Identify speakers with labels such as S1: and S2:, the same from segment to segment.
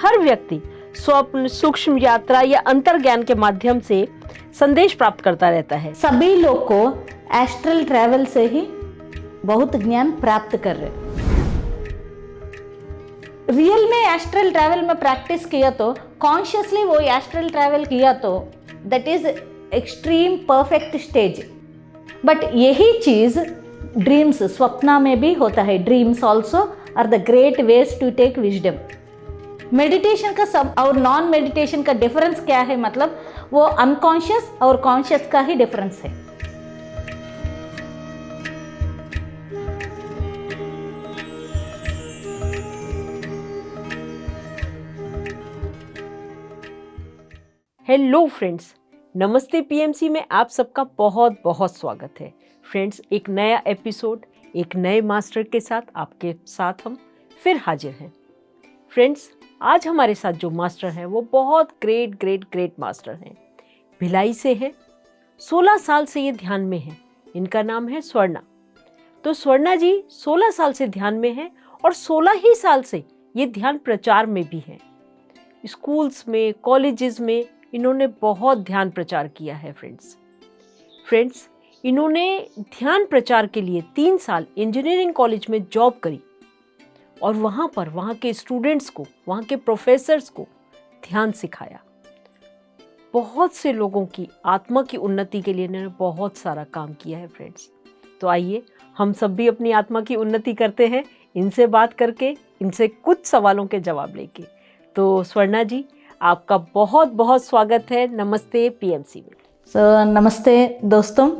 S1: हर व्यक्ति स्वप्न, सूक्ष्म यात्रा या अंतर्ज्ञान के माध्यम से संदेश प्राप्त करता रहता है।
S2: सभी लोग को एस्ट्रल ट्रैवल से ही बहुत ज्ञान प्राप्त कर रहे। रियल में एस्ट्रल ट्रैवल में प्रैक्टिस किया तो, कॉन्शियसली वो एस्ट्रल ट्रैवल किया तो that is extreme perfect stage. But यही चीज ड्रीम्स, स्वप्ना में भी होता है। Dreams also are the great ways to take wisdom. Meditation का सब और नॉन मेडिटेशन का डिफरेंस क्या है? मतलब वो अनकॉन्शियस और कॉन्शियस का ही डिफरेंस है।
S1: हेलो फ्रेंड्स, नमस्ते पीएमसी में आप सबका बहुत बहुत स्वागत है। फ्रेंड्स, एक नया एपिसोड, एक नए मास्टर के साथ आपके साथ हम फिर हाजिर हैं। फ्रेंड्स, आज हमारे साथ जो मास्टर हैं वो बहुत ग्रेट मास्टर हैं। भिलाई से हैं, 16 साल से ये ध्यान में हैं। इनका नाम है स्वर्णा। तो स्वर्णा जी 16 साल से ध्यान में हैं और 16 ही साल से ये ध्यान प्रचार में भी हैं। स्कूल्स में, कॉलेजेस में इन्होंने बहुत ध्यान प्रचार किया है। फ्रेंड्स, इन्होंने ध्यान प्रचार के लिए 3 साल इंजीनियरिंग कॉलेज में जॉब करी और वहाँ पर वहाँ के स्टूडेंट्स को, वहाँ के प्रोफेसर्स को ध्यान सिखाया। बहुत से लोगों की आत्मा की उन्नति के लिए इन्होंने बहुत सारा काम किया है। फ्रेंड्स, तो आइए हम सब भी अपनी आत्मा की उन्नति करते हैं, इनसे बात करके, इनसे कुछ सवालों के जवाब लेके। तो स्वर्णा जी, आपका बहुत बहुत स्वागत है नमस्ते पीएमसी में।
S2: सो नमस्ते दोस्तों।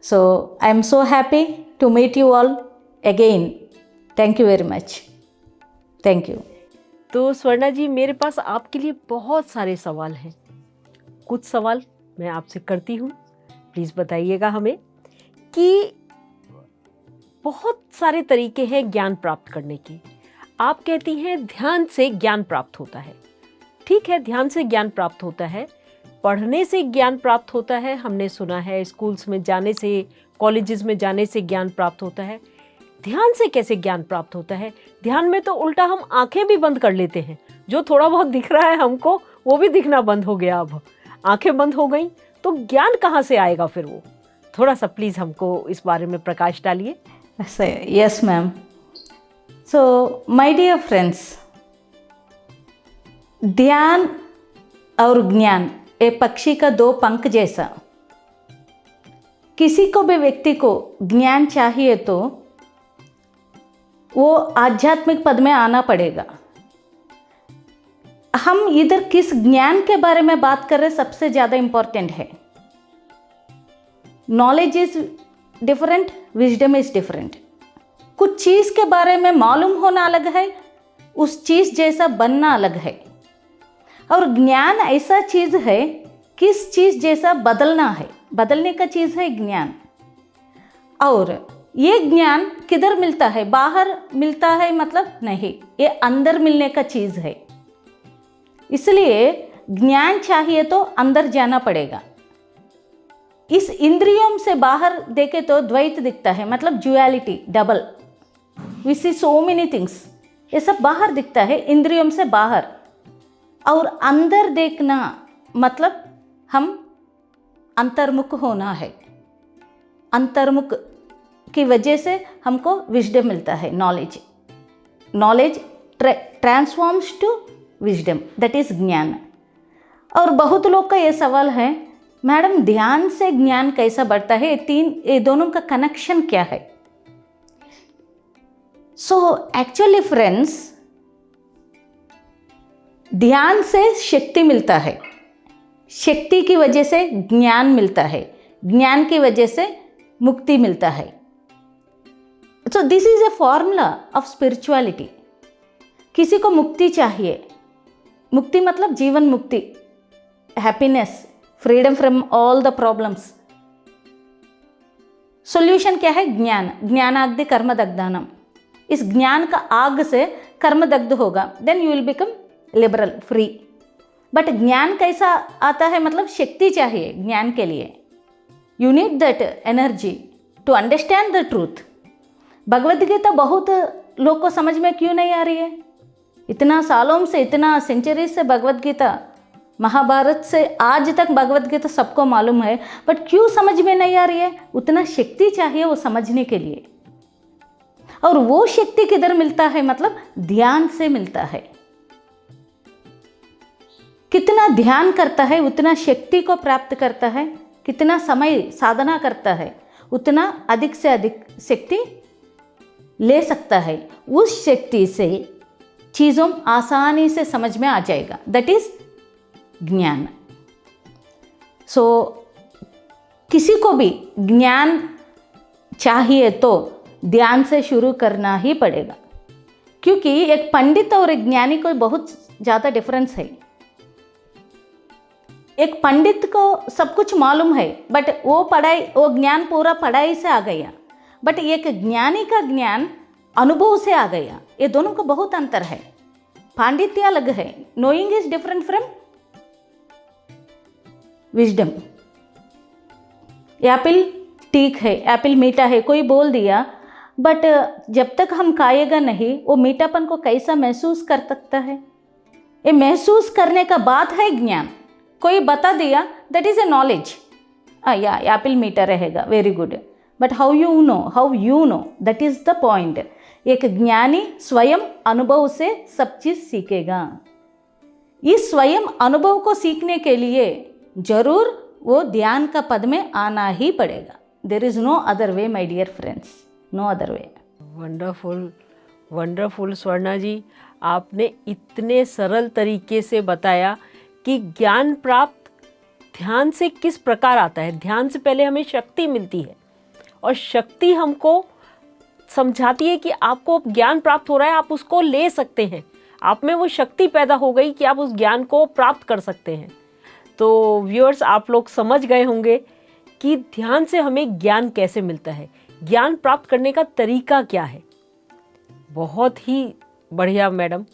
S2: So I am so happy to meet you all again. Thank you very much. Thank you.
S1: तो स्वर्णा जी, मेरे पास आपके लिए बहुत सारे सवाल हैं। कुछ सवाल मैं आपसे करती हूँ, प्लीज़ बताइएगा हमें कि बहुत सारे तरीके हैं ज्ञान प्राप्त करने के। आप कहती हैं ध्यान से ज्ञान प्राप्त होता है। ठीक है, ध्यान से ज्ञान प्राप्त होता है, पढ़ने से ज्ञान प्राप्त होता है, हमने सुना है स्कूल्स में जाने से, कॉलेजेस में जाने से ज्ञान प्राप्त होता है। ध्यान से कैसे ज्ञान प्राप्त होता है? ध्यान में तो उल्टा हम आंखें भी बंद कर लेते हैं, जो थोड़ा बहुत दिख रहा है हमको वो भी दिखना बंद हो गया। अब आंखें बंद हो गई तो ज्ञान कहाँ से आएगा फिर? वो थोड़ा सा प्लीज़ हमको इस बारे में प्रकाश डालिए।
S2: Yes ma'am. So my dear friends, ध्यान और ज्ञान एक पक्षी का 2 पंख जैसा। किसी को भी व्यक्ति को ज्ञान चाहिए तो वो आध्यात्मिक पद में आना पड़ेगा। हम इधर किस ज्ञान के बारे में बात कर रहे हैं सबसे ज़्यादा इम्पोर्टेंट है। Knowledge is different, wisdom is different. कुछ चीज़ के बारे में मालूम होना अलग है, उस चीज़ जैसा बनना अलग है। और ज्ञान ऐसा चीज़ है, किस चीज़ जैसा बदलना है, बदलने का चीज़ है ज्ञान। और ये ज्ञान किधर मिलता है? बाहर मिलता है मतलब नहीं, ये अंदर मिलने का चीज़ है। इसलिए ज्ञान चाहिए तो अंदर जाना पड़ेगा। इस इंद्रियों से बाहर देखे तो द्वैत दिखता है, मतलब duality, double. We see so many things, ये सब बाहर दिखता है, इंद्रियों से बाहर। और अंदर देखना मतलब हम अंतर्मुख होना है। अंतर्मुख की वजह से हमको विजडम मिलता है, knowledge transforms to wisdom, that is gyan. और बहुत लोग का ये सवाल है, मैडम ध्यान से ज्ञान कैसा बढ़ता है? ये दोनों का कनेक्शन क्या है? सो एक्चुअली फ्रेंड्स, ध्यान से शक्ति मिलता है, शक्ति की वजह से ज्ञान मिलता है, ज्ञान की वजह से मुक्ति मिलता है। So this is a formula of spirituality. किसी को मुक्ति चाहिए, मुक्ति मतलब जीवन मुक्ति, happiness, freedom from all the problems. Solution क्या है? ज्ञान। ज्ञानाग्नि कर्म दग्धानम। इस ज्ञान का आग से कर्म दग्ध होगा, then you will become liberal, free. But ज्ञान कैसा आता है? मतलब शक्ति चाहिए ज्ञान के लिए। You need that energy to understand the truth. Bhagavad Gita बहुत लोग को समझ में क्यों नहीं आ रही है? इतना सालों से, इतना सेंचुरी से भगवत गीता, महाभारत से आज तक भगवत गीता सबको मालूम है, बट क्यों समझ में नहीं आ रही है? उतना शक्ति चाहिए वो समझने के लिए। और वो शक्ति किधर मिलता है? मतलब ध्यान से मिलता है। कितना ध्यान करता है उतना शक्ति को प्राप्त करता है, कितना समय साधना करता है उतना अधिक से अधिक शक्ति ले सकता है। उस शक्ति से चीज़ों आसानी से समझ में आ जाएगा, दैट इज ज्ञान। सो किसी को भी ज्ञान चाहिए तो ध्यान से शुरू करना ही पड़ेगा, क्योंकि एक पंडित और एक ज्ञानी को बहुत ज़्यादा डिफरेंस है। एक पंडित को सब कुछ मालूम है, बट वो ज्ञान पूरा पढ़ाई से आ गया, बट एक ज्ञानी का ज्ञान अनुभव से आ गया। ये दोनों को बहुत अंतर है। पांडित्य अलग है, knowing is different from wisdom. Apple ठीक है, एप्पल मीठा है, कोई बोल दिया, बट जब तक हम खाएगा नहीं वो मीठापन को कैसा महसूस कर सकता है? ये महसूस करने का बात है ज्ञान। कोई बता दिया, दैट इज ए नॉलेज। या एप्पल मीठा रहेगा, very good, but how you know, that is the point. एक ज्ञानी स्वयं अनुभव से सब चीज सीखेगा। इस स्वयं अनुभव को सीखने के लिए जरूर वो ध्यान का पद में आना ही पड़ेगा। There is no other way my dear friends, no other way.
S1: Wonderful, wonderful Swarna ji, आपने इतने सरल तरीके से बताया कि ज्ञान प्राप्त ध्यान से किस प्रकार आता है। ध्यान से पहले हमें शक्ति मिलती है और शक्ति हमको समझाती है कि आपको ज्ञान प्राप्त हो रहा है, आप उसको ले सकते हैं, आप में वो शक्ति पैदा हो गई कि आप उस ज्ञान को प्राप्त कर सकते हैं। तो व्यूअर्स, आप लोग समझ गए होंगे कि ध्यान से हमें ज्ञान कैसे मिलता है, ज्ञान प्राप्त करने का तरीका क्या है। बहुत ही बढ़िया मैडम।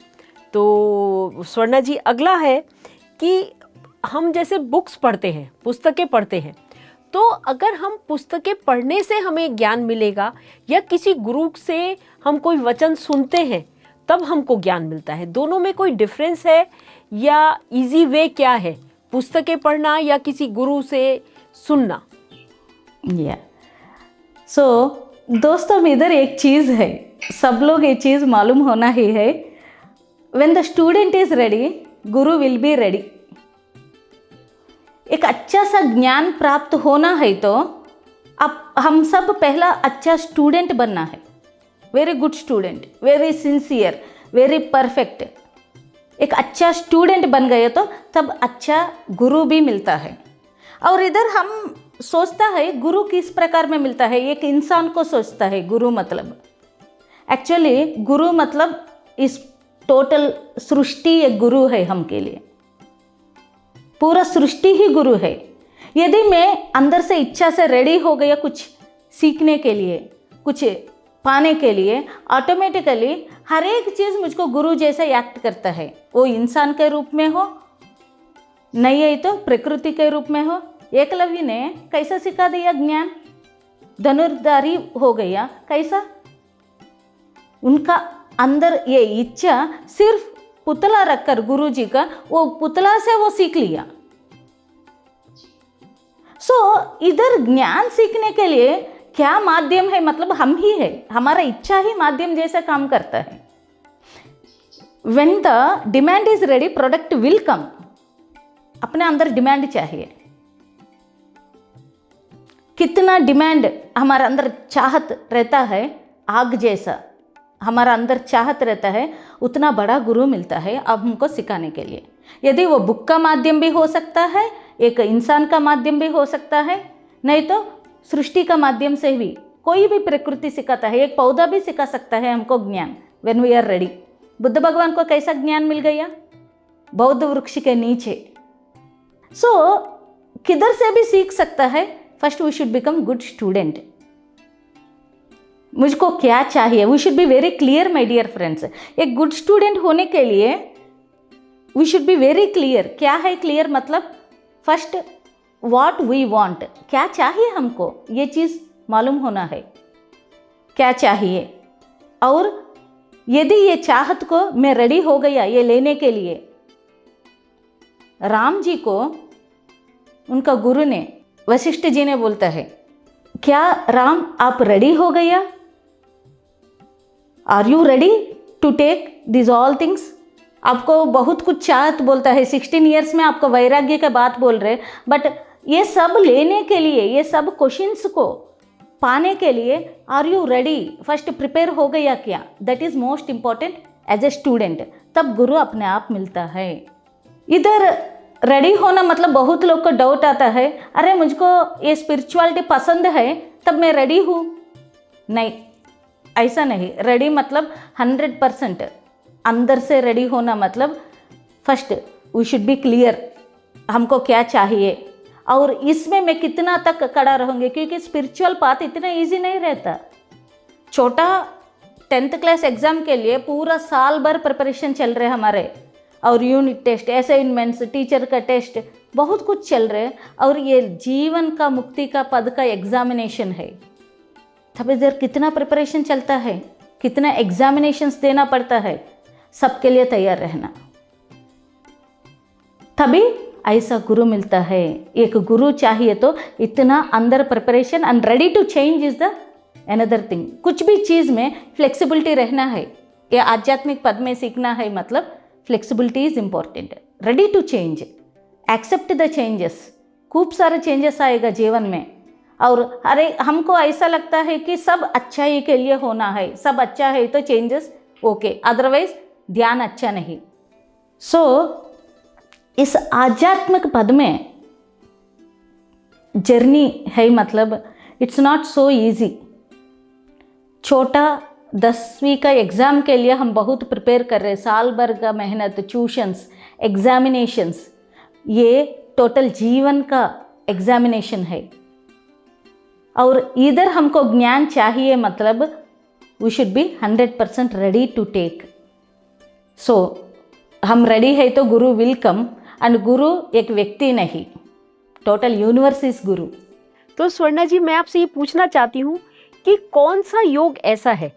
S1: तो स्वर्णा जी, अगला है कि हम जैसे बुक्स पढ़ते हैं, पुस्तकें पढ़ते हैं, तो अगर हम पुस्तकें पढ़ने से हमें ज्ञान मिलेगा या किसी गुरु से हम कोई वचन सुनते हैं तब हमको ज्ञान मिलता है, दोनों में कोई डिफरेंस है या इजी वे क्या है, पुस्तकें पढ़ना या किसी गुरु से सुनना?
S2: या सो दोस्तों, इधर एक चीज़ है, सब लोग ये चीज़ मालूम होना ही है। When the student is ready, Guru will be ready. एक अच्छा सा ज्ञान प्राप्त होना है तो अब हम सब पहला अच्छा स्टूडेंट बनना है। Very good student, very sincere, very perfect. एक अच्छा स्टूडेंट बन गए तो तब अच्छा गुरु भी मिलता है। और इधर हम सोचता है गुरु किस प्रकार में मिलता है, एक इंसान को सोचता है गुरु मतलब। एक्चुअली गुरु मतलब इस टोटल सृष्टि एक गुरु है हम के लिए, पूरा सृष्टि ही गुरु है। यदि मैं अंदर से इच्छा से रेडी हो गया कुछ सीखने के लिए, कुछ पाने के लिए, ऑटोमेटिकली हर एक चीज़ मुझको गुरु जैसा एक्ट करता है। वो इंसान के रूप में हो, नहीं है तो प्रकृति के रूप में हो। एकलव्य ने कैसा सिखा दिया ज्ञान, धनुर्धारी हो गया कैसा? उनका अंदर ये इच्छा सिर्फ पुतला रखकर गुरु जी का, वो पुतला से वो सीख लिया। सो इधर ज्ञान सीखने के लिए क्या माध्यम है? मतलब हम ही है, हमारा इच्छा ही माध्यम जैसा काम करता है। When the demand is ready, product will come. अपने अंदर डिमांड चाहिए। कितना डिमांड हमारे अंदर चाहत रहता है, आग जैसा हमारा अंदर चाहत रहता है, उतना बड़ा गुरु मिलता है अब हमको सिखाने के लिए। यदि वो बुक का माध्यम भी हो सकता है, एक इंसान का माध्यम भी हो सकता है, नहीं तो सृष्टि का माध्यम से भी कोई भी प्रकृति सिखाता है। एक पौधा भी सिखा सकता है हमको ज्ञान, when we are ready. Buddha भगवान को कैसा ज्ञान मिल गया? बौद्ध वृक्ष के नीचे। सो किधर से भी सीख सकता है। First we should become good student. मुझको क्या चाहिए, we should be very clear my dear friends. एक गुड स्टूडेंट होने के लिए we should be very clear. क्या है क्लियर मतलब? फर्स्ट व्हाट वी वांट, क्या चाहिए हमको, ये चीज़ मालूम होना है क्या चाहिए। और यदि ये चाहत को मैं रेडी हो गया ये लेने के लिए, राम जी को उनका गुरु ने, वशिष्ठ जी ने बोलता है, क्या राम आप रेडी हो गया? Are you ready to take this all things? आपको बहुत कुछ चाहत बोलता है, 16 ईयर्स में आपको वैराग्य का बात बोल रहे, बट ये सब लेने के लिए, ये सब क्वेश्चंस को पाने के लिए are you ready? First prepare हो गया क्या? That is most important as a student. तब गुरु अपने आप मिलता है। इधर रेडी होना मतलब बहुत लोग को डाउट आता है, अरे मुझको ये स्पिरिचुअलिटी पसंद है तब मैं रेडी हूँ। नहीं, ऐसा नहीं। रेडी मतलब 100% अंदर से रेडी होना मतलब first we should be clear हमको क्या चाहिए और इसमें मैं कितना तक खड़ा रहूँगी, क्योंकि स्पिरिचुअल पाथ इतना इजी नहीं रहता। छोटा 10th क्लास एग्ज़ाम के लिए पूरा साल भर प्रिपरेशन चल रहे हमारे, और यूनिट टेस्ट, असाइनमेंट्स, टीचर का टेस्ट, बहुत कुछ चल रहे, और ये जीवन का मुक्ति का पद का एग्जामिनेशन है। तब इधर कितना प्रिपरेशन चलता है, कितना एग्जामिनेशंस देना पड़ता है, सबके लिए तैयार रहना, तभी ऐसा गुरु मिलता है। एक गुरु चाहिए तो इतना अंदर preparation and ready to change is the another thing. कुछ भी चीज़ में फ्लेक्सिबिलिटी रहना है। ये आध्यात्मिक पद में सीखना है मतलब flexibility is important. Ready to change, accept the changes. खूब सारे चेंजेस आएगा जीवन में, और अरे हमको ऐसा लगता है कि सब अच्छाई के लिए होना है, सब अच्छा है तो चेंजेस ओके, अदरवाइज ध्यान अच्छा नहीं। सो इस आध्यात्मिक पद में जर्नी है, मतलब इट्स नॉट सो इजी। छोटा 10वीं का एग्ज़ाम के लिए हम बहुत प्रिपेयर कर रहे हैं, साल भर का मेहनत, ट्यूशन्स, एग्जामिनेशंस, ये टोटल जीवन का एग्जामिनेशन है। और इधर हमको ज्ञान चाहिए मतलब we should be 100% ready to take. So हम रेडी है तो गुरु विल कम, एंड गुरु एक व्यक्ति नहीं, टोटल यूनिवर्स इज गुरु।
S1: तो स्वर्णा जी, मैं आपसे ये पूछना चाहती हूँ कि कौन सा योग ऐसा है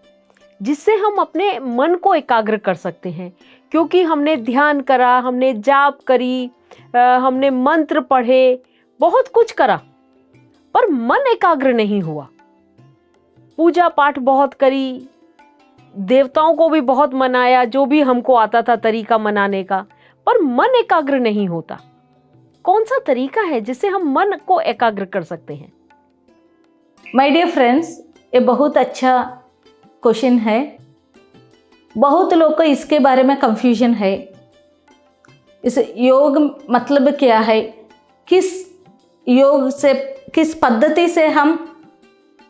S1: जिससे हम अपने मन को एकाग्र कर सकते हैं? क्योंकि हमने ध्यान करा, हमने जाप करी, हमने मंत्र पढ़े, बहुत कुछ करा, पर मन एकाग्र नहीं हुआ। पूजा पाठ बहुत करी, देवताओं को भी बहुत मनाया, जो भी हमको आता था तरीका मनाने का, पर मन एकाग्र नहीं होता। कौन सा तरीका है जिससे हम मन को एकाग्र कर सकते हैं?
S2: माय डियर फ्रेंड्स, ये बहुत अच्छा क्वेश्चन है। बहुत लोग को इसके बारे में कंफ्यूजन है। इस योग मतलब क्या है, किस योग से, किस पद्धति से हम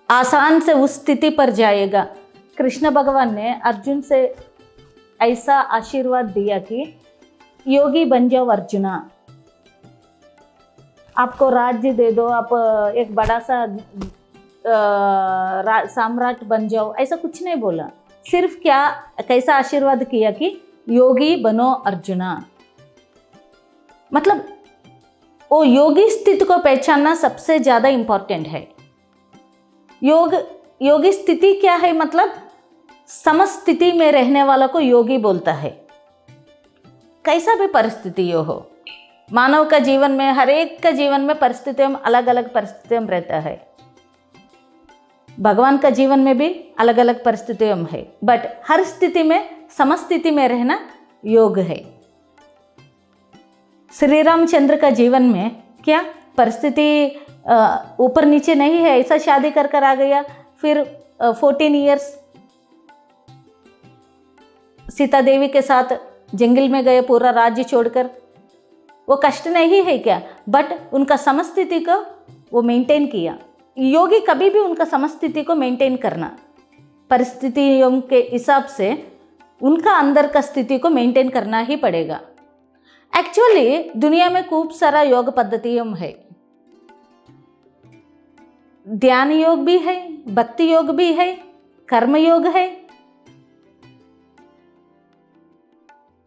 S2: आसान से उस स्थिति पर जाएगा। कृष्ण भगवान ने अर्जुन से ऐसा आशीर्वाद दिया कि योगी बन जाओ अर्जुना, आपको राज्य दे दो, आप एक बड़ा सा सम्राट बन जाओ, ऐसा कुछ नहीं बोला। सिर्फ क्या कैसा आशीर्वाद किया कि योगी बनो अर्जुना। मतलब वो योगी स्थिति को पहचानना सबसे ज़्यादा इम्पोर्टेंट है। योगी स्थिति क्या है, मतलब समस्थिति में रहने वाला को योगी बोलता है। कैसा भी परिस्थिति हो, मानव का जीवन में, हर एक का जीवन में परिस्थितियों में अलग अलग परिस्थितियों में रहता है। भगवान का जीवन में भी अलग अलग परिस्थितियों में है, बट हर स्थिति में समस्थिति में रहना योग है। श्री रामचंद्र का जीवन में क्या परिस्थिति ऊपर नीचे नहीं है, ऐसा शादी कर आ गया, फिर 14 इयर्स सीता देवी के साथ जंगल में गए पूरा राज्य छोड़कर। वो कष्ट नहीं है क्या, बट उनका समस्थिति को वो मेंटेन किया। योगी कभी भी उनका समस्थिति को मेंटेन करना, परिस्थितियों के हिसाब से उनका अंदर का स्थिति को मेंटेन करना ही पड़ेगा। एक्चुअली दुनिया में खूब सारा योग पद्धतियों है। ध्यान योग भी है, भक्ति योग भी है, कर्म योग है,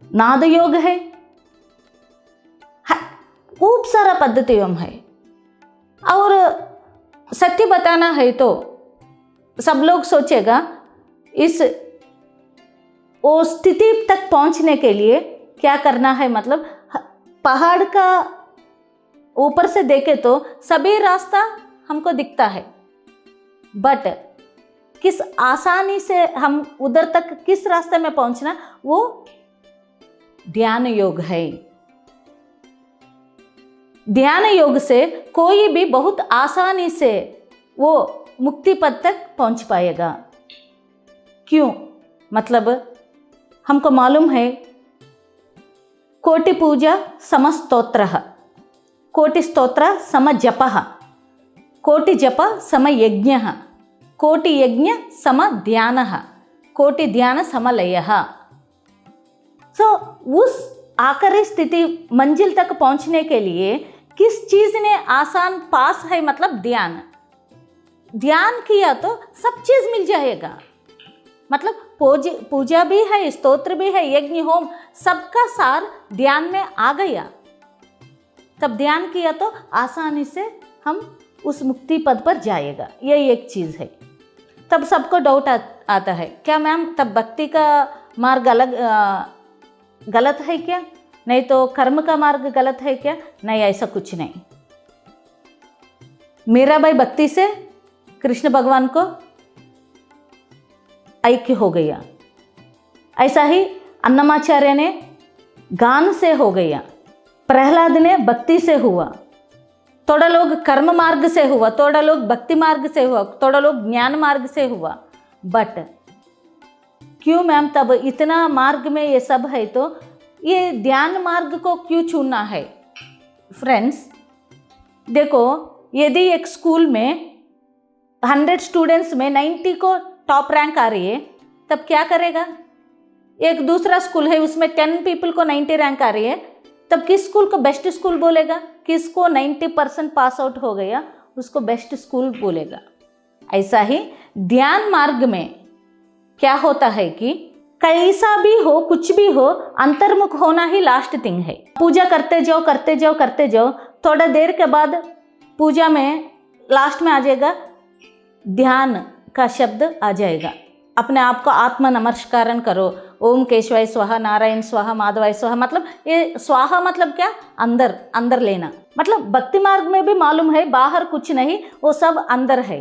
S2: नाद योग है, खूब सारा पद्धतियों है। और सत्य बताना है तो सब लोग सोचेगा इस वो स्थिति तक पहुंचने के लिए क्या करना है, मतलब पहाड़ का ऊपर से देखे तो सभी रास्ता हमको दिखता है, बट किस आसानी से हम उधर तक किस रास्ते में पहुंचना, वो ध्यान योग है। ध्यान योग से कोई भी बहुत आसानी से वो मुक्ति पद तक पहुंच पाएगा। क्यों? मतलब हमको मालूम है कोटि पूजा सम स्तोत्र, कोटि स्तोत्र सम जप, कोटि जप सम यज्ञ, कोटि यज्ञ सम ध्यान, कोटि ध्यान सम लय। सो उस आखिरी स्थिति मंजिल तक पहुंचने के लिए किस चीज ने आसान पास है, मतलब ध्यान। ध्यान किया तो सब चीज मिल जाएगा, मतलब पूजा भी है, स्तोत्र भी है, यज्ञ होम, सबका सार ध्यान में आ गया। तब ध्यान किया तो आसानी से हम उस मुक्ति पद पर जाएगा। ये एक चीज है। तब सबको डाउट आता है, क्या मैम तब भक्ति का मार्ग अलग गलत है क्या? नहीं तो कर्म का मार्ग गलत है क्या? नहीं, ऐसा कुछ नहीं। मीराबाई भक्ति से कृष्ण भगवान को ऐक्य हो गया, ऐसा ही अन्नमाचार्य ने गान से हो गया, प्रहलाद ने भक्ति से हुआ, थोड़ा लोग कर्म मार्ग से हुआ, थोड़ा लोग भक्ति मार्ग से हुआ, थोड़ा लोग ज्ञान मार्ग से हुआ। बट क्यों मैम तब इतना मार्ग में ये सब है, तो ये ध्यान मार्ग को क्यों चुनना है? फ्रेंड्स देखो, यदि एक स्कूल में 100 स्टूडेंट्स में 90 को टॉप रैंक आ रही है, तब क्या करेगा? एक दूसरा स्कूल है उसमें 10 पीपल को 90 रैंक आ रही है, तब किस स्कूल को बेस्ट स्कूल बोलेगा? किसको 90% पास आउट हो गया उसको बेस्ट स्कूल बोलेगा। ऐसा ही ध्यान मार्ग में क्या होता है कि कैसा भी हो, कुछ भी हो, अंतर्मुख होना ही लास्ट थिंग है। पूजा करते जाओ करते जाओ करते जाओ, थोड़ा देर के बाद पूजा में लास्ट में आ जाएगा ध्यान का शब्द आ जाएगा। अपने आप को आत्म नमस्कारण करो, ओम केशवाय स्वाहा, नारायण स्वाहा, माधवाय स्वाहा। मतलब ये स्वाहा मतलब क्या? अंदर, अंदर लेना। मतलब भक्ति मार्ग में भी मालूम है बाहर कुछ नहीं, वो सब अंदर है।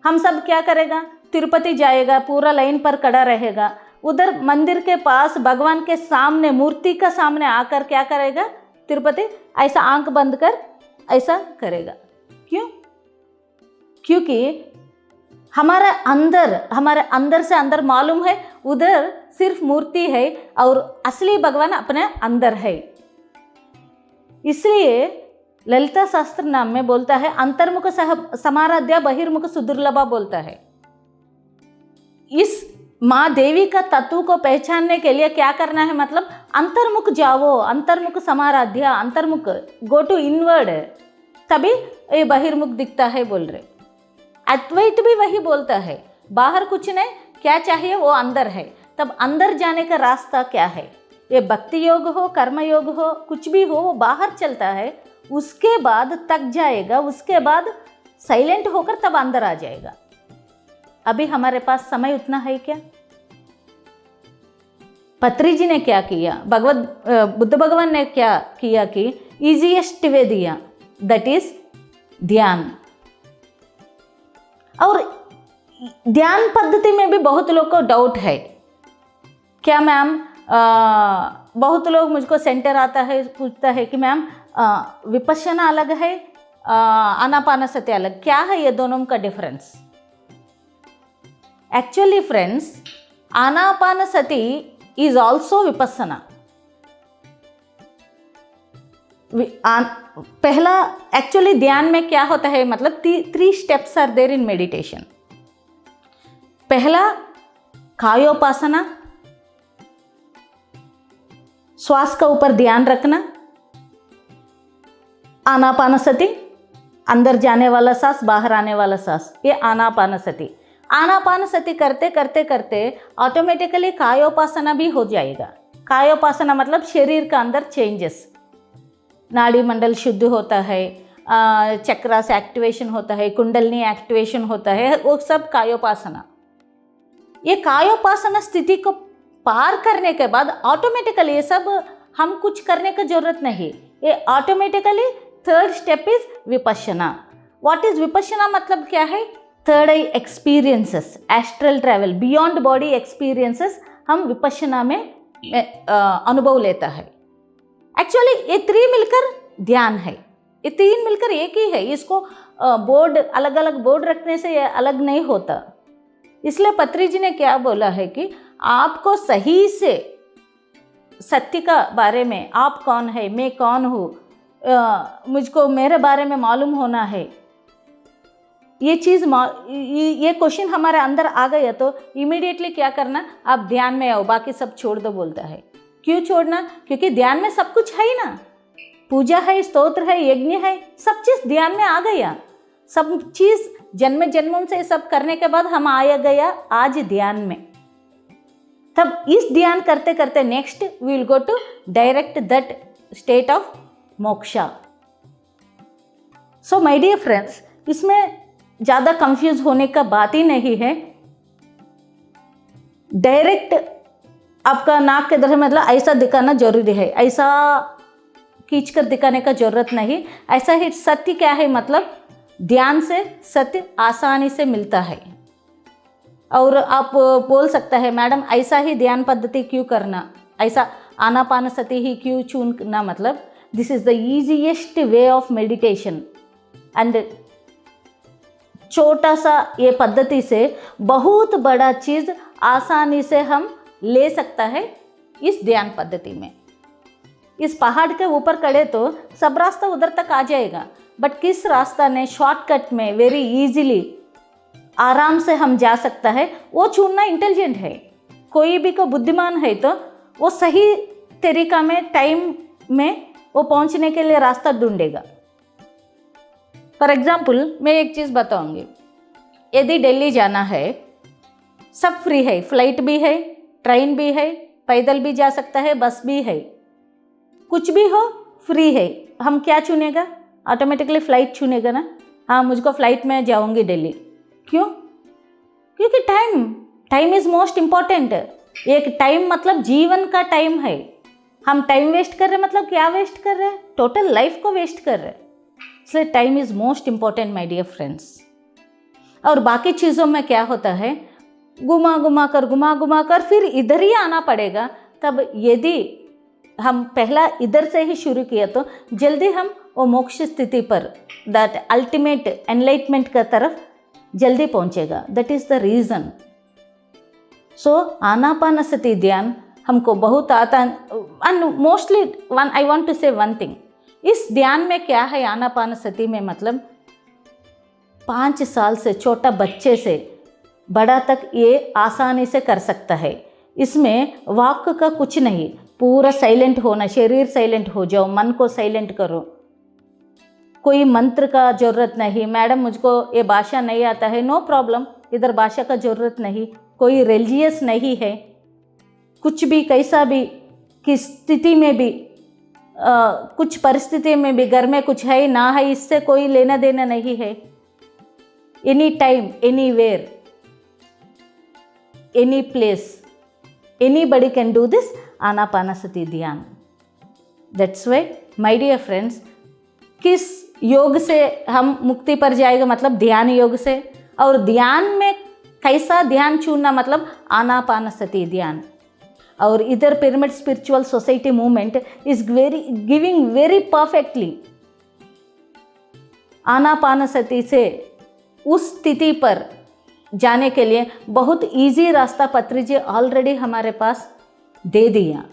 S2: हम सब क्या करेगा? तिरुपति जाएगा, पूरा लाइन पर खड़ा रहेगा, उधर मंदिर के पास भगवान के सामने, मूर्ति का सामने आकर क्या करेगा? तिरुपति ऐसा आंख बंद कर ऐसा करेगा। क्यों? क्योंकि हमारे अंदर से अंदर मालूम है उधर सिर्फ मूर्ति है और असली भगवान अपने अंदर है। इसलिए ललिता शास्त्र नाम में बोलता है अंतर्मुख समाराध्या बहिर्मुख सुदुर्लभा बोलता है। इस माँ देवी का तत्व को पहचानने के लिए क्या करना है? मतलब अंतर्मुख जाओ, अंतर्मुख समाराध्या, अंतर्मुख, गो टू इनवर्ड, तभी ये बहिर्मुख दिखता है बोल रहे। अद्वैत भी वही बोलता है, बाहर कुछ नहीं, क्या चाहिए वो अंदर है। तब अंदर जाने का रास्ता क्या है? ये भक्ति योग हो, कर्म योग हो, कुछ भी हो, वो बाहर चलता है, उसके बाद तक जाएगा, उसके बाद साइलेंट होकर तब अंदर आ जाएगा। अभी हमारे पास समय उतना है क्या? पत्री जी ने क्या किया, बुद्ध भगवान ने क्या किया कि इजीएस्ट वे दिया, दैट इज ध्यान। और ध्यान पद्धति में भी बहुत लोग को डाउट है। क्या मैम, बहुत लोग मुझको सेंटर आता है, पूछता है कि मैम विपश्यना अलग है, आनापानसति अलग, क्या है ये दोनों का difference? Actually friends, Anapanasati is also Vipassana. पहला एक्चुअली ध्यान में क्या होता है, मतलब 3 steps are there in meditation. पहला कायोपासना, श्वास का ऊपर ध्यान रखना, आनापानसति, अंदर जाने वाला सांस, बाहर आने वाला सांस, ये आनापानसति। आनापानसति करते करते करते ऑटोमेटिकली कायोपासना भी हो जाएगा। कायोपासना मतलब शरीर का अंदर चेंजेस, नाड़ी मंडल शुद्ध होता है, चक्रा से एक्टिवेशन होता है, कुंडलनी एक्टिवेशन होता है, वो सब कायोपासना। ये कायोपासना स्थिति को पार करने के बाद ऑटोमेटिकली ये सब हम कुछ करने की जरूरत नहीं, ये automatically third step is Vipashyana. What is Vipashyana मतलब क्या है? Third eye experiences, astral travel, beyond body experiences हम विपश्यना में अनुभव लेता है। एक्चुअली ये तीन मिलकर ध्यान है, ये तीन मिलकर एक ही है। इसको बोर्ड अलग अलग बोर्ड रखने से ये अलग नहीं होता। इसलिए पत्री जी ने क्या बोला है कि आपको सही से सत्य का बारे में, आप कौन है, मैं कौन हूँ, मुझको मेरे बारे में मालूम होना है। ये चीज़ ये क्वेश्चन हमारे अंदर आ गया तो इमीडिएटली क्या करना, आप ध्यान में आओ, बाकी सब छोड़ दो बोलता है। क्यों छोड़ना? क्योंकि ध्यान में सब कुछ है ही ना, पूजा है, स्तोत्र है, यज्ञ है, सब चीज़ ध्यान में आ गया। सब चीज़ जन्म जन्मों से सब करने के बाद हम आया गया आज ध्यान में। तब इस ध्यान करते करते next we will go to direct that state of moksha. So my dear friends, इसमें ज़्यादा कंफ्यूज होने का बात ही नहीं है। डायरेक्ट आपका नाक के तरह मतलब ऐसा दिखाना जरूरी है, ऐसा खींच कर दिखाने का जरूरत नहीं। ऐसा ही सत्य क्या है मतलब ध्यान से सत्य आसानी से मिलता है। और आप बोल सकते हैं मैडम ऐसा ही ध्यान पद्धति क्यों करना, ऐसा आनापानसति ही क्यों चुनना, मतलब this is the easiest way of meditation. And छोटा सा ये पद्धति से बहुत बड़ा चीज़ आसानी से हम ले सकता है इस ध्यान पद्धति में। इस पहाड़ के ऊपर खड़े तो सब रास्ता उधर तक आ जाएगा, बट किस रास्ता ने शॉर्टकट में वेरी इजीली आराम से हम जा सकता है, वो चुनना इंटेलिजेंट है। कोई भी को बुद्धिमान है तो वो सही तरीका में टाइम में वो पहुंचने के लिए रास्ता ढूंढेगा। फॉर एग्जाम्पल मैं एक चीज़ बताऊंगी, यदि दिल्ली जाना है, सब फ्री है, फ्लाइट भी है, ट्रेन भी है, पैदल भी जा सकता है, बस भी है, कुछ भी हो फ्री है। हम क्या चुनेगा? ऑटोमेटिकली फ़्लाइट चुनेगा ना। हाँ, मुझको फ़्लाइट में जाऊंगी दिल्ली। क्यों? क्योंकि टाइम इज़ मोस्ट इम्पॉर्टेंट। एक टाइम मतलब जीवन का टाइम है। हम टाइम वेस्ट कर रहे हैं मतलब क्या वेस्ट कर रहे हैं? टोटल लाइफ को वेस्ट कर रहे हैं। इसलिए time is most important my dear friends. और बाकी चीज़ों में क्या होता है, घुमा घुमा कर फिर इधर ही आना पड़ेगा। तब यदि हम पहला इधर से ही शुरू किया तो जल्दी हम वो मोक्ष स्थिति पर, दैट अल्टीमेट एनलाइटमेंट का तरफ जल्दी पहुंचेगा। That is the reason. So Anapanasati ध्यान हमको बहुत आता। And mostly I want to say one thing, इस ध्यान में क्या है आनापानसति में, मतलब 5 साल से छोटा बच्चे से बड़ा तक ये आसानी से कर सकता है। इसमें वाक का कुछ नहीं, पूरा साइलेंट होना, शरीर साइलेंट हो जाओ, मन को साइलेंट करो। कोई मंत्र का ज़रूरत नहीं, मैडम मुझको ये भाषा नहीं आता है, नो प्रॉब्लम, इधर भाषा का ज़रूरत नहीं। कोई रिलीजियस नहीं है, कुछ भी कैसा भी किस स्थिति में भी कुछ परिस्थिति में भी, घर में कुछ है ना है, इससे कोई लेना देना नहीं है। Any time, anywhere, any place, anybody can do this Anapanasati dhyan. That's why my dear friends, किस योग से हम मुक्ति पर जाएगा, मतलब ध्यान योग से। और ध्यान में कैसा ध्यान चुनना, मतलब आनापानसति ध्यान। और इधर pyramid spiritual society movement is giving very perfectly Anapanasati से उस स्थिति पर जाने के लिए बहुत इजी रास्ता पत्री जी ऑलरेडी हमारे पास दे दिया।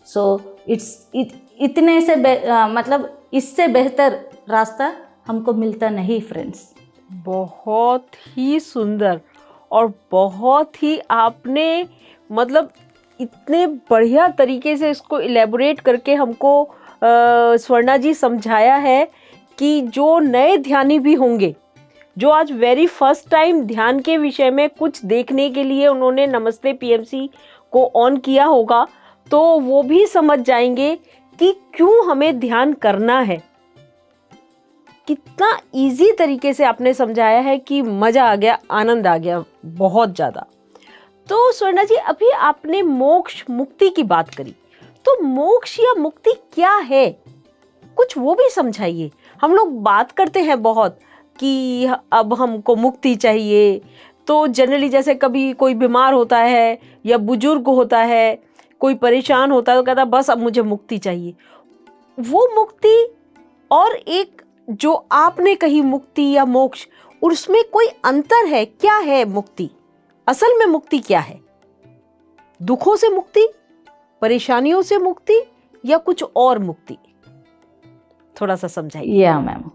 S2: सो इतने से मतलब इससे बेहतर रास्ता हमको मिलता नहीं फ्रेंड्स।
S1: बहुत ही सुंदर और बहुत ही आपने मतलब इतने बढ़िया तरीके से इसको इलेबोरेट करके हमको स्वर्णा जी समझाया है कि जो नए ध्यानी भी होंगे, जो आज वेरी फर्स्ट टाइम ध्यान के विषय में कुछ देखने के लिए उन्होंने नमस्ते पीएमसी को ऑन किया होगा, तो वो भी समझ जाएंगे कि क्यों हमें ध्यान करना है। कितना इजी तरीके से आपने समझाया है कि मज़ा आ गया, आनंद आ गया बहुत ज़्यादा। तो स्वर्णा जी, अभी आपने मोक्ष मुक्ति की बात करी, तो मोक्ष या मुक्ति क्या है, कुछ वो भी समझाइए। हम लोग बात करते हैं बहुत कि अब हमको मुक्ति चाहिए, तो जनरली जैसे कभी कोई बीमार होता है या बुजुर्ग होता है, कोई परेशान होता है, तो कहता है बस अब मुझे मुक्ति चाहिए। वो मुक्ति और एक जो आपने कही मुक्ति या मोक्ष, उसमें कोई अंतर है? क्या है मुक्ति? असल में मुक्ति क्या है? दुखों से मुक्ति, परेशानियों से मुक्ति, या कुछ और मुक्ति? थोड़ा सा समझाइए।
S2: या मैम,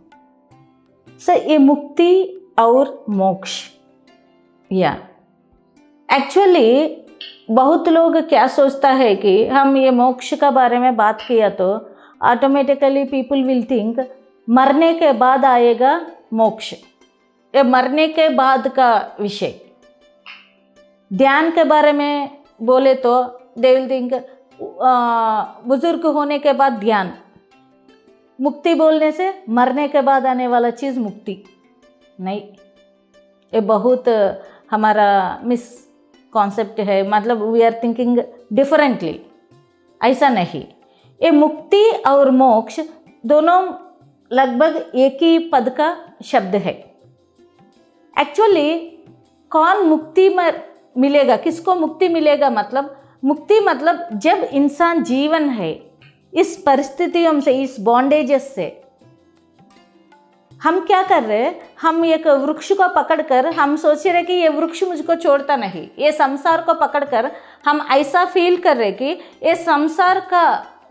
S2: सर ये मुक्ति और मोक्ष, या एक्चुअली बहुत लोग क्या सोचता है कि हम ये मोक्ष का बारे में बात किया तो ऑटोमेटिकली पीपल विल थिंक मरने के बाद आएगा मोक्ष, ये मरने के बाद का विषय। ध्यान के बारे में बोले तो दे विल थिंक बुजुर्ग होने के बाद ध्यान, मुक्ति बोलने से मरने के बाद आने वाला चीज़ मुक्ति नहीं। ये बहुत हमारा मिस कॉन्सेप्ट है, मतलब वी आर थिंकिंग डिफरेंटली, ऐसा नहीं। ये मुक्ति और मोक्ष दोनों लगभग एक ही पद का शब्द है। एक्चुअली कौन मुक्ति में मिलेगा, किसको मुक्ति मिलेगा, मतलब मुक्ति मतलब जब इंसान जीवन है इस परिस्थितियों से, इस बॉन्डेजेस से, हम क्या कर रहे हैं, हम एक वृक्ष को पकड़कर हम सोच रहे कि ये वृक्ष मुझको छोड़ता नहीं, ये संसार को पकड़कर हम ऐसा फील कर रहे कि ये संसार का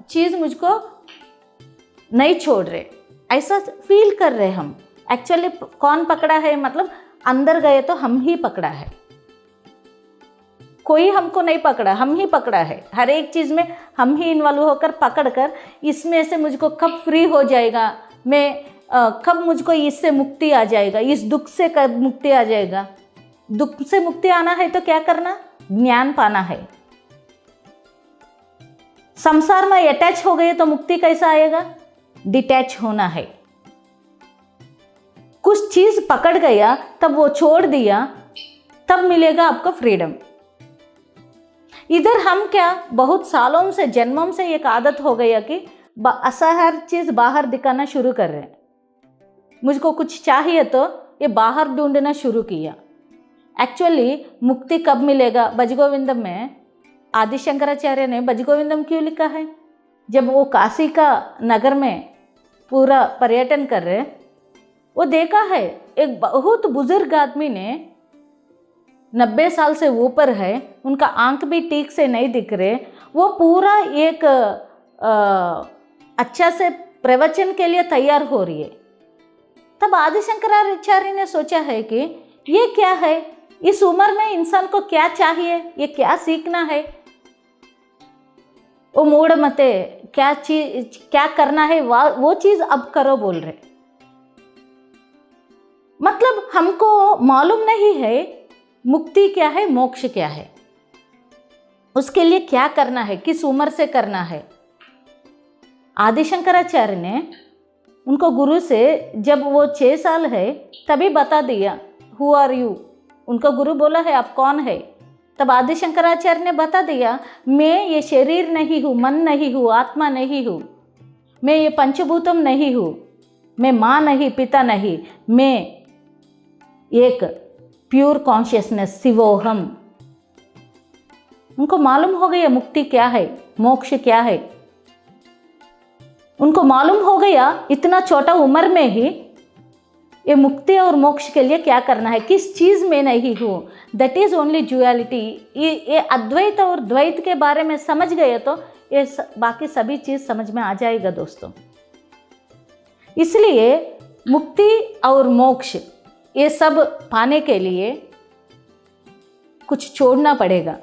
S2: चीज़ मुझको नहीं छोड़ रहे, ऐसा फील कर रहे हम। एक्चुअली कौन पकड़ा है, मतलब अंदर गए तो हम ही पकड़ा है, कोई हमको नहीं पकड़ा, हम ही पकड़ा है। हर एक चीज़ में हम ही इन्वॉल्व होकर पकड़ कर इसमें से मुझको कब फ्री हो जाएगा, मैं कब मुझको इससे मुक्ति आ जाएगा, इस दुख से कब मुक्ति आ जाएगा। दुख से मुक्ति आना है तो क्या करना, ज्ञान पाना है। संसार में अटैच हो गए तो मुक्ति कैसा आएगा, डिटैच होना है। कुछ चीज़ पकड़ गया तब वो छोड़ दिया, तब मिलेगा आपको फ्रीडम। इधर हम क्या बहुत सालों से, जन्मों से एक आदत हो गया कि हर चीज़ बाहर दिखाना शुरू कर रहे हैं। मुझको कुछ चाहिए तो ये बाहर ढूंढना शुरू किया। एक्चुअली मुक्ति कब मिलेगा, भजगोविंदम में आदि शंकराचार्य ने भजगोविंदम क्यों लिखा है, जब वो काशी का नगर में पूरा पर्यटन कर रहे, वो देखा है एक बहुत बुजुर्ग आदमी ने 90 साल से ऊपर है, उनका आंख भी ठीक से नहीं दिख रहे, वो पूरा एक अच्छा से प्रवचन के लिए तैयार हो रही है। तब आदि शंकराचार्य ने सोचा है कि ये क्या है, इस उम्र में इंसान को क्या चाहिए, ये क्या सीखना है। वो मूढ़ मते क्या चीज क्या करना है वो चीज़ अब करो बोल रहे। मतलब हमको मालूम नहीं है मुक्ति क्या है, मोक्ष क्या है, उसके लिए क्या करना है, किस उम्र से करना है। आदि शंकराचार्य ने उनको गुरु से जब वो 6 साल है तभी बता दिया, हु आर यू। उनको गुरु बोला है आप कौन है, तब आदि शंकराचार्य ने बता दिया, मैं ये शरीर नहीं हूँ, मन नहीं हूँ, आत्मा नहीं हूँ, मैं ये पंचभूतम नहीं हूँ, मैं माँ नहीं, पिता नहीं, मैं एक प्योर कॉन्शियसनेस शिवोहम। उनको मालूम हो गया मुक्ति क्या है, मोक्ष क्या है। उनको मालूम हो गया इतना छोटा उम्र में ही ये मुक्ति और मोक्ष के लिए क्या करना है, किस चीज़ में नहीं हूँ। That is only duality. ये अद्वैत और द्वैत के बारे में समझ गए तो ये बाकी सभी चीज़ समझ में आ जाएगा दोस्तों। इसलिए मुक्ति और मोक्ष ये सब पाने के लिए कुछ छोड़ना पड़ेगा।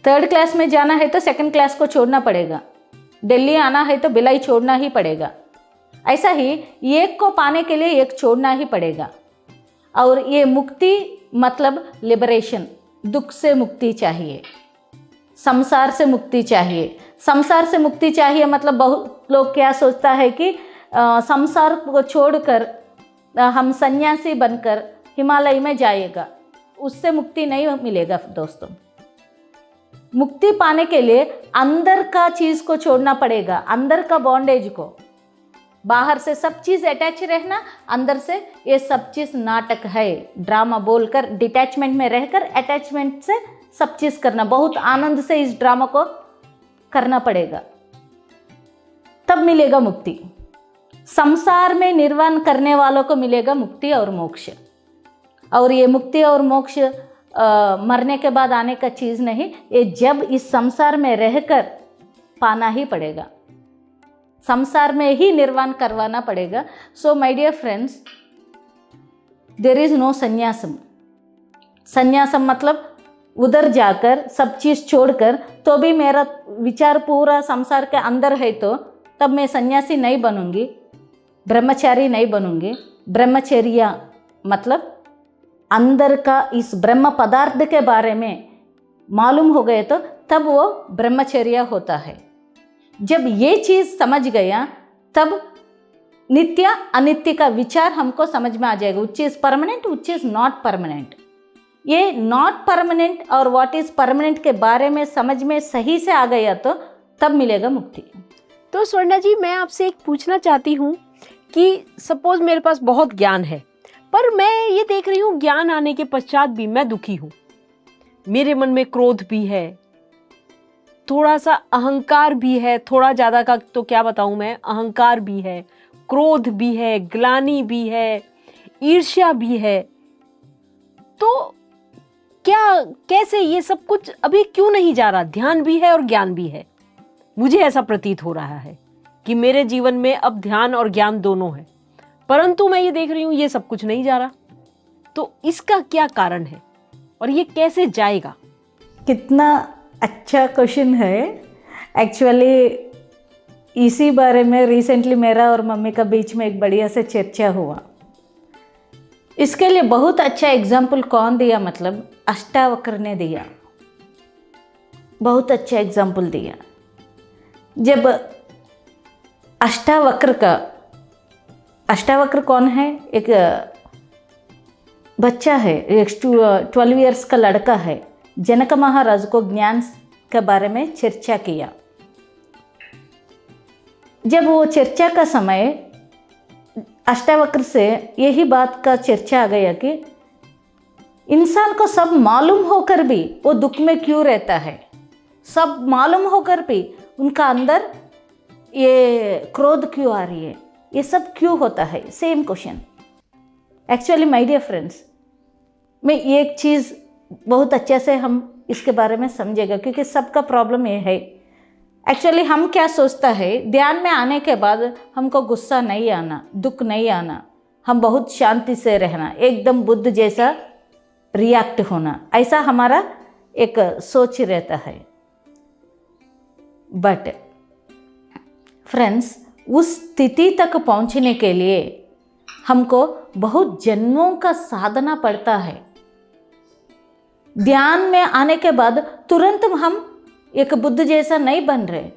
S2: 3rd क्लास में जाना है तो 2nd क्लास को छोड़ना पड़ेगा, दिल्ली आना है तो भिलाई छोड़ना ही पड़ेगा। ऐसा ही एक को पाने के लिए एक छोड़ना ही पड़ेगा। और ये मुक्ति मतलब लिबरेशन, दुख से मुक्ति चाहिए, संसार से मुक्ति चाहिए। संसार से मुक्ति चाहिए मतलब बहुत लोग क्या सोचता है कि संसार को छोड़कर हम सन्यासी बनकर हिमालय में जाएगा, उससे मुक्ति नहीं मिलेगा दोस्तों। मुक्ति पाने के लिए अंदर का चीज़ को छोड़ना पड़ेगा, अंदर का बॉन्डेज को। बाहर से सब चीज़ अटैच रहना, अंदर से ये सब चीज़ नाटक है, ड्रामा बोलकर डिटैचमेंट में रहकर अटैचमेंट से सब चीज़ करना, बहुत आनंद से इस ड्रामा को करना पड़ेगा, तब मिलेगा मुक्ति। संसार में निर्वाण करने वालों को मिलेगा मुक्ति और मोक्ष। और ये मुक्ति और मोक्ष मरने के बाद आने का चीज़ नहीं, ये जब इस संसार में रहकर पाना ही पड़ेगा, संसार में ही निर्वाण करवाना पड़ेगा। So my dear friends, there is no संन्यासम। संन्यासम मतलब उधर जाकर सब चीज़ छोड़कर, तो भी मेरा विचार पूरा संसार के अंदर है तो तब मैं सन्यासी नहीं बनूंगी, ब्रह्मचारी नहीं बनूंगी। ब्रह्मचर्या मतलब अंदर का इस ब्रह्म पदार्थ के बारे में मालूम हो गए तो तब वो ब्रह्मचर्या होता है। जब ये चीज़ समझ गया तब नित्य अनित्य का विचार हमको समझ में आ जाएगा, which is permanent, which is not permanent. ये नॉट परमानेंट और व्हाट इज़ परमानेंट के बारे में समझ में सही से आ गया तो तब मिलेगा मुक्ति।
S1: तो स्वर्णा जी, मैं आपसे एक पूछना चाहती हूँ कि सपोज मेरे पास बहुत ज्ञान है, पर मैं ये देख रही हूँ ज्ञान आने के पश्चात भी मैं दुखी हूँ। मेरे मन में क्रोध भी है, थोड़ा सा अहंकार भी है, थोड़ा ज़्यादा का तो क्या बताऊँ मैं, अहंकार भी है, क्रोध भी है, ग्लानि भी है, ईर्ष्या भी है। तो क्या, कैसे ये सब कुछ अभी क्यों नहीं जा रहा? ध्यान भी है और ज्ञान भी है। मुझे ऐसा प्रतीत हो रहा है कि मेरे जीवन में अब ध्यान और ज्ञान दोनों है, परंतु मैं ये देख रही हूँ ये सब कुछ नहीं जा रहा। तो इसका क्या कारण है और ये कैसे जाएगा?
S2: कितना अच्छा क्वेश्चन है। एक्चुअली इसी बारे में रिसेंटली मेरा और मम्मी का बीच में एक बढ़िया से चर्चा हुआ। इसके लिए बहुत अच्छा एग्जाम्पल कौन दिया, मतलब अष्टावक्र ने दिया। बहुत अच्छा एग्जाम्पल दिया। जब अष्टावक्र कौन है? एक बच्चा है, एक 12 इयर्स का लड़का है। जनक महाराज को ज्ञान के बारे में चर्चा किया। जब वो चर्चा का समय, अष्टावक्र से यही बात का चर्चा आ गया कि इंसान को सब मालूम होकर भी वो दुख में क्यों रहता है, सब मालूम होकर भी उनका अंदर ये क्रोध क्यों आ रही है, ये सब क्यों होता है? Same question. Actually my dear friends, मैं एक चीज़ बहुत अच्छे से हम इसके बारे में समझेगा, क्योंकि सबका प्रॉब्लम ये है। एक्चुअली हम क्या सोचता है, ध्यान में आने के बाद हमको गुस्सा नहीं आना, दुख नहीं आना, हम बहुत शांति से रहना, एकदम बुद्ध जैसा रिएक्ट होना, ऐसा हमारा एक सोच रहता है। बट फ्रेंड्स, उस स्थिति तक पहुंचने के लिए हमको बहुत जन्मों का साधना पड़ता है। ध्यान में आने के बाद तुरंत हम एक बुद्ध जैसा नहीं बन रहे।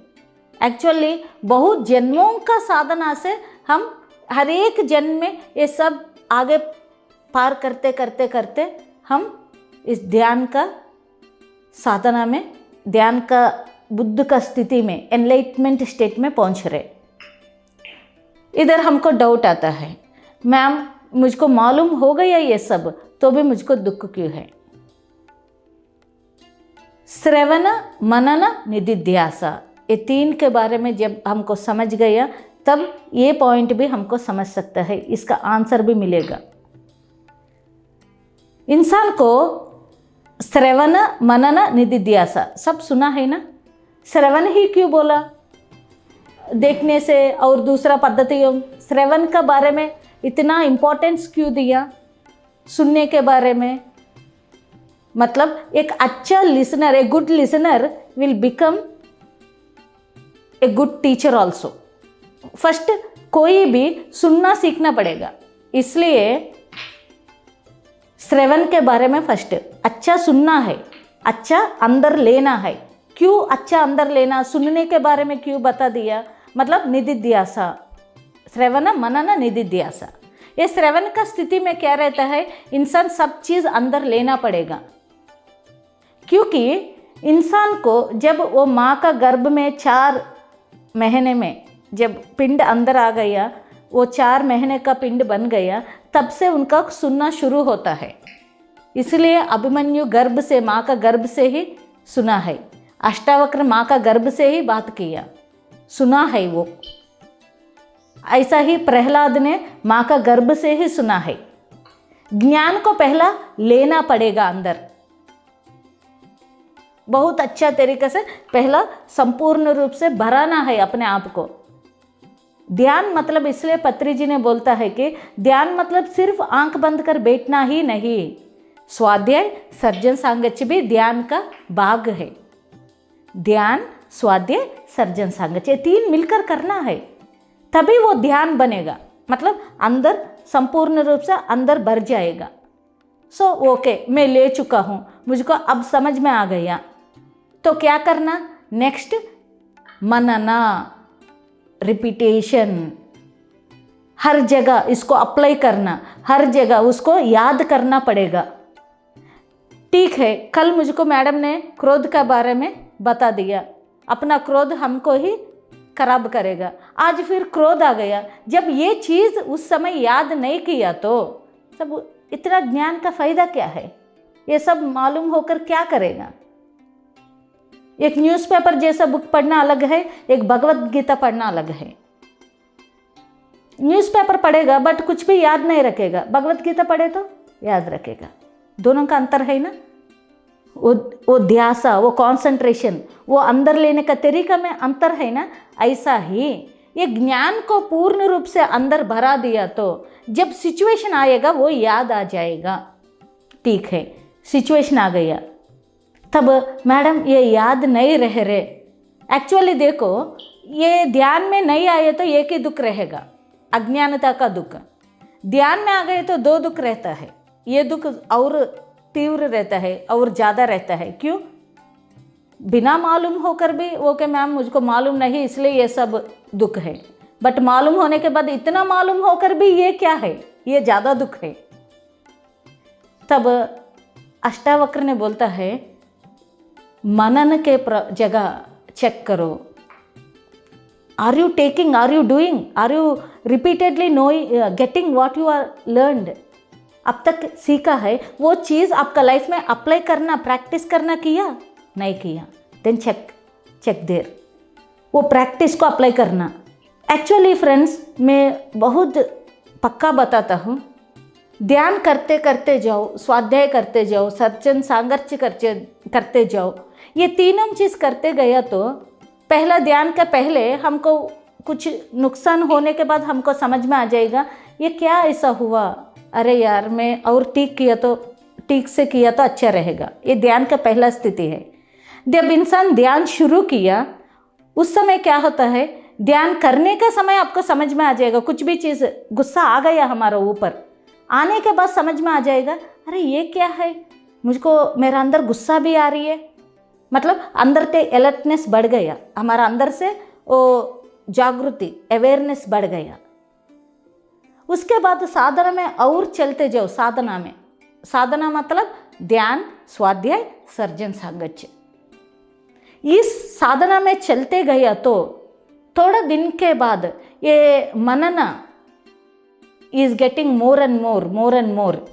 S2: एक्चुअली बहुत जन्मों का साधना से हम हर एक जन्म में ये सब आगे पार करते करते करते हम इस ध्यान का साधना में, ध्यान का बुद्ध का स्थिति में, एनलाइटमेंट स्टेट में पहुंच रहे। इधर हमको डाउट आता है, मैम मुझको मालूम हो गया ये सब, तो भी मुझको दुख क्यों है? श्रवण, मनन, निधिध्यास, ये 3 के बारे में जब हमको समझ गया तब ये पॉइंट भी हमको समझ सकता है, इसका आंसर भी मिलेगा। इंसान को श्रवण, मनन, निधिध्यास सब सुना है ना? श्रवण ही क्यों बोला? देखने से और दूसरा पद्धतियों, श्रवण का बारे में इतना इम्पोर्टेंस क्यों दिया? सुनने के बारे में, मतलब एक अच्छा listener, a good listener will become a good teacher also. First कोई भी सुनना सीखना पड़ेगा, इसलिए श्रवण के बारे में फर्स्ट अच्छा सुनना है, अच्छा अंदर लेना है। क्यों अच्छा अंदर लेना? सुनने के बारे में क्यों बता दिया? मतलब निधिध्यास, श्रवण, मनन, निधिध्यास, ये श्रवण का स्थिति में क्या रहता है, इंसान सब चीज़ अंदर लेना पड़ेगा, क्योंकि इंसान को जब वो माँ का गर्भ में 4 महीने में जब पिंड अंदर आ गया, वो 4 महीने का पिंड बन गया, तब से उनका सुनना शुरू होता है। इसलिए अभिमन्यु गर्भ से, माँ का गर्भ से ही सुना है। अष्टावक्र माँ का गर्भ से ही बात किया, सुना है वो। ऐसा ही प्रहलाद ने माँ का गर्भ से ही सुना है। ज्ञान को पहला लेना पड़ेगा अंदर, बहुत अच्छा तरीके से पहला संपूर्ण रूप से भराना है अपने आप को। ध्यान मतलब, इसलिए पत्री जी ने बोलता है कि ध्यान मतलब सिर्फ आंख बंद कर बैठना ही नहीं, स्वाध्याय सर्जन सांगत्य भी ध्यान का भाग है। ध्यान, स्वाध्याय, सर्जन सांगत्य 3 मिलकर करना है, तभी वो ध्यान बनेगा, मतलब अंदर संपूर्ण रूप से अंदर भर जाएगा। ओके, मैं ले चुका हूँ, मुझको अब समझ में आ गया, तो क्या करना, नेक्स्ट मनना, रिपीटेशन, हर जगह इसको अप्लाई करना, हर जगह उसको याद करना पड़ेगा। ठीक है, कल मुझको मैडम ने क्रोध के बारे में बता दिया, अपना क्रोध हमको ही खराब करेगा। आज फिर क्रोध आ गया, जब ये चीज़ उस समय याद नहीं किया तो सब इतना ज्ञान का फ़ायदा क्या है? ये सब मालूम होकर क्या करेगा? एक न्यूज़पेपर जैसा बुक पढ़ना अलग है, एक भगवत गीता पढ़ना अलग है। न्यूज़पेपर पढ़ेगा बट कुछ भी याद नहीं रखेगा, भगवत गीता पढ़े तो याद रखेगा। दोनों का अंतर है ना। वो ध्यासा, वो कंसंट्रेशन, वो अंदर लेने का तरीका में अंतर है ना। ऐसा ही ये ज्ञान को पूर्ण रूप से अंदर भरा दिया तो जब सिचुएशन आएगा वो याद आ जाएगा। ठीक है, सिचुएशन आ गया, तब मैडम ये याद नहीं रह रहे। एक्चुअली देखो, ये ध्यान में नहीं आए तो एक ही दुख रहेगा, अज्ञानता का दुख। ध्यान में आ गए तो 2 दुख रहता है, ये दुख और तीव्र रहता है और ज़्यादा रहता है। क्यों? बिना मालूम होकर भी ओके मैम मुझको मालूम नहीं इसलिए ये सब दुख है, बट मालूम होने के बाद इतना मालूम होकर भी ये क्या है, ये ज़्यादा दुख है। तब अष्टावक्र ने बोलता है मनन के जगह चेक करो, are you taking, are you doing, are you repeatedly knowing, getting what you are learned. अब तक सीखा है वो चीज़ आपका लाइफ में अप्लाई करना, प्रैक्टिस करना किया नहीं किया, देन चेक देयर, वो प्रैक्टिस को अप्लाई करना। एक्चुअली फ्रेंड्स, मैं बहुत पक्का बताता हूँ, ध्यान करते करते जाओ, स्वाध्याय करते जाओ, सर्जन सांगत्य करते जाओ, ये तीनों चीज़ करते गया तो पहला ध्यान का पहले हमको कुछ नुकसान होने के बाद हमको समझ में आ जाएगा ये क्या ऐसा हुआ, अरे यार मैं और ठीक से किया तो अच्छा रहेगा। ये ध्यान का पहला स्थिति है। जब इंसान ध्यान शुरू किया उस समय क्या होता है, ध्यान करने का समय आपको समझ में आ जाएगा। कुछ भी चीज़, गुस्सा आ गया हमारा ऊपर, आने के बाद समझ में आ जाएगा अरे ये क्या है, मुझको मेरा अंदर गुस्सा भी आ रही है, मतलब अंदर से अलर्टनेस बढ़ गया, हमारा अंदर से वो जागृति, अवेयरनेस बढ़ गया। उसके बाद साधना में और चलते जाओ। साधना मतलब ध्यान, स्वाध्याय, सर्जन सांगत्य। इस साधना में चलते गया तो थोड़ा दिन के बाद ये मनना is getting more and more.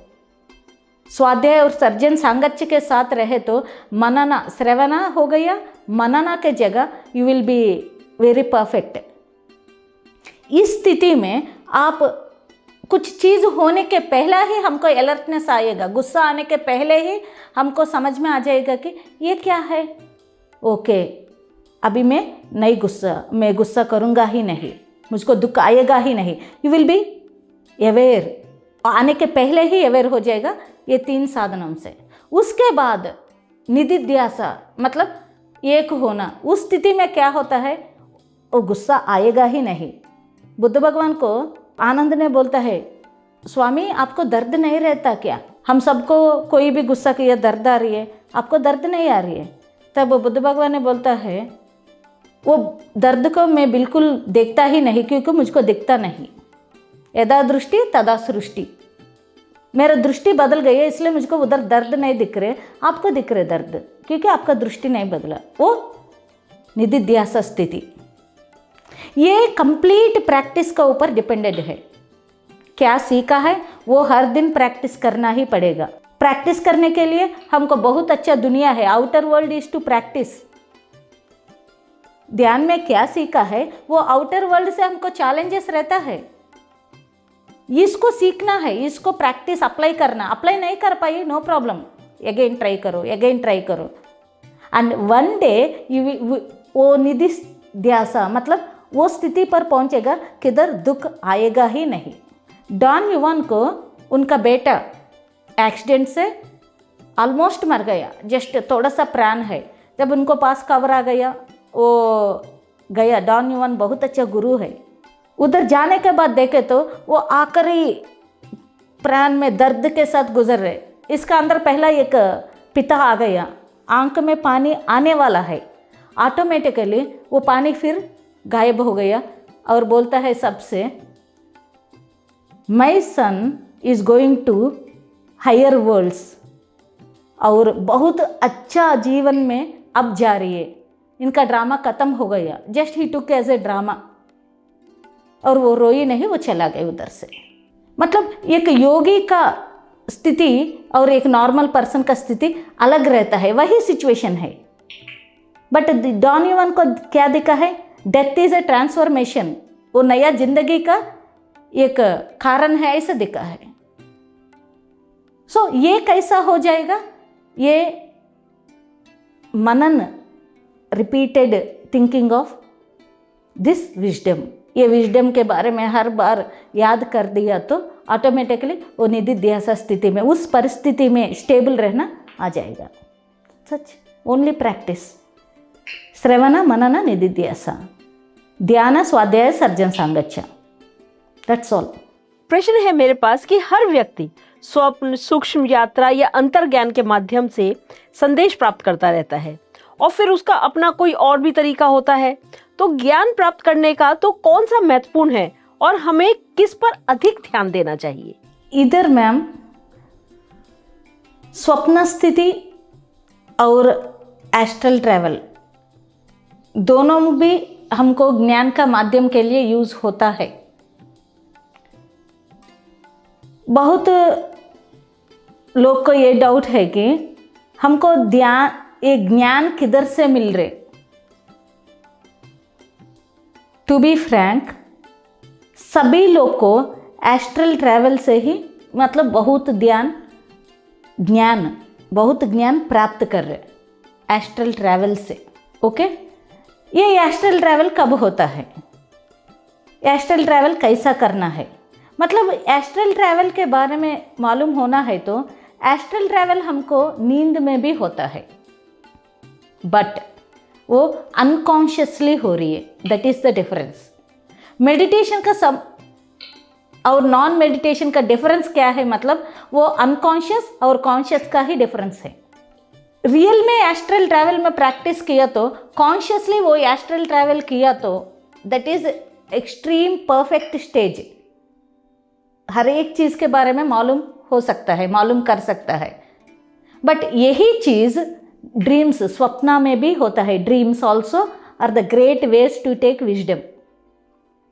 S2: स्वाध्याय और सर्जन सांगत्य के साथ रहे तो मनना, श्रवणा हो गया, मनना के जगह you will be very perfect. इस स्थिति में आप कुछ चीज़ होने के पहला ही हमको अलर्टनेस आएगा, गुस्सा आने के पहले ही हमको समझ में आ जाएगा कि ये क्या है। ओके, अभी मैं गुस्सा करूँगा ही नहीं, मुझको दुख आएगा ही नहीं। यू विल बी अवेयर, आने के पहले ही अवेयर हो जाएगा ये 3 साधनों से। उसके बाद निधिध्यासा मतलब एक होना। उस स्थिति में क्या होता है, वो गुस्सा आएगा ही नहीं। बुद्ध भगवान को आनंद ने बोलता है, स्वामी आपको दर्द नहीं रहता क्या? हम सबको कोई भी गुस्सा किया दर्द आ रही है, आपको दर्द नहीं आ रही है? तब बुद्ध भगवान ने बोलता है वो दर्द को मैं बिल्कुल देखता ही नहीं, क्योंकि मुझको दिखता नहीं। यदा दृष्टि तदा सृष्टि। मेरा दृष्टि बदल गई है इसलिए मुझको उधर दर्द नहीं दिख रहे, आपको दिख रहे दर्द, क्योंकि आपका दृष्टि नहीं बदला। वो निधिध्यास स्थिति, ये कंप्लीट प्रैक्टिस का ऊपर डिपेंडेड है। क्या सीखा है वो हर दिन प्रैक्टिस करना ही पड़ेगा। प्रैक्टिस करने के लिए हमको बहुत अच्छा दुनिया है, outer world is to practice. ध्यान में क्या सीखा है वो आउटर वर्ल्ड से हमको चैलेंजेस रहता है, इसको सीखना है, इसको प्रैक्टिस अप्लाई करना। अप्लाई नहीं कर पाई, नो प्रॉब्लम, अगेन ट्राई करो, अगेन ट्राई करो, एंड वन डे वो निधि ध्यासा मतलब वो स्थिति पर पहुंचेगा किधर दुख आएगा ही नहीं। डॉन युवान को उनका बेटा एक्सीडेंट से ऑलमोस्ट मर गया, जस्ट थोड़ा सा प्राण है। जब उनको पास खबर आ गया वो गया। डॉन युवान बहुत अच्छा गुरु है। उधर जाने के बाद देखे तो वो आखिरी प्राण में दर्द के साथ गुजर रहे। इसका अंदर पहला एक पिता आ गया, आंख में पानी आने वाला है, ऑटोमेटिकली वो पानी फिर गायब हो गया और बोलता है सबसे, my son is going to higher worlds, और बहुत अच्छा जीवन में अब जा रही है। इनका ड्रामा ख़त्म हो गया, जस्ट ही टुक एज ए ड्रामा, और वो रोई नहीं, वो चला गया उधर से। मतलब एक योगी का स्थिति और एक नॉर्मल पर्सन का स्थिति अलग रहता है, वही सिचुएशन है। बट डॉन युवान को क्या दिखा है, डेथ इज ए ट्रांसफॉर्मेशन, वो नया जिंदगी का एक कारण है, ऐसा दिखा है। सो ये कैसा हो जाएगा, ये मनन, repeated thinking of this wisdom, ये विजडम के बारे में हर बार याद कर दिया तो ऑटोमेटिकली वो निधिध्यास स्थिति में, उस परिस्थिति में स्टेबल रहना आ जाएगा। सच, ओनली प्रैक्टिस, श्रवण मनन निधिध्यास, ध्यान स्वाध्याय सर्जन सांगच्छा, दैट्स ऑल।
S1: प्रश्न है मेरे पास कि हर व्यक्ति स्वप्न, सूक्ष्म यात्रा या अंतर्ज्ञान के माध्यम से संदेश प्राप्त करता रहता है और फिर उसका अपना कोई और भी तरीका होता है, तो ज्ञान प्राप्त करने का तो कौन सा महत्वपूर्ण है और हमें किस पर अधिक ध्यान देना चाहिए?
S2: इधर मैम स्वप्न स्थिति और एस्ट्रल ट्रैवल दोनों भी हमको ज्ञान का माध्यम के लिए यूज होता है। बहुत लोग को ये डाउट है कि हमको ये ज्ञान किधर से मिल रहे। टू बी फ्रैंक, सभी लोग को एस्ट्रल ट्रैवल से ही मतलब बहुत ज्ञान प्राप्त कर रहे एस्ट्रल ट्रैवल से। ओके, ये एस्ट्रल ट्रैवल कब होता है, एस्ट्रल ट्रैवल कैसा करना है, मतलब एस्ट्रल ट्रैवल के बारे में मालूम होना है तो एस्ट्रल ट्रैवल हमको नींद में भी होता है, बट वो अनकॉन्शियसली हो रही है, that is the difference. Meditation का और नॉन मेडिटेशन का डिफरेंस क्या है, मतलब वो अनकॉन्शियस और कॉन्शियस का ही डिफरेंस है। रियल में एस्ट्रल ट्रैवल में प्रैक्टिस किया तो कॉन्शियसली वो एस्ट्रल ट्रैवल किया तो that is extreme perfect stage. हर एक चीज़ के बारे में मालूम हो सकता है, मालूम कर सकता है। बट यही चीज़ ड्रीम्स, स्वप्ना में भी होता है। Dreams also are the great ways to take wisdom.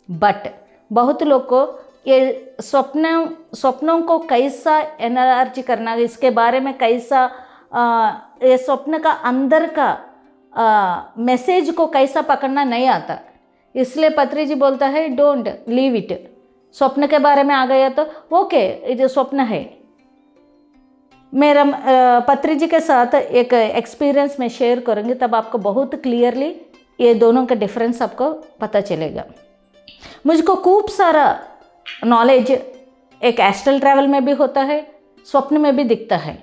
S2: But बहुत लोग को ये स्वप्नों को कैसा एनर्जी करना, इसके बारे में कैसा ये स्वप्न का अंदर का मैसेज को कैसा पकड़ना नहीं आता। इसलिए पत्री जी बोलता है डोंट लीव इट। स्वप्न के बारे में आ गया तो ओके, ये स्वप्न है। मेरा पत्री जी के साथ एक एक्सपीरियंस मैं शेयर करूँगी, तब आपको बहुत क्लियरली ये दोनों का डिफरेंस आपको पता चलेगा। मुझको खूब सारा नॉलेज एक एस्ट्रल ट्रैवल में भी होता है, स्वप्न में भी दिखता है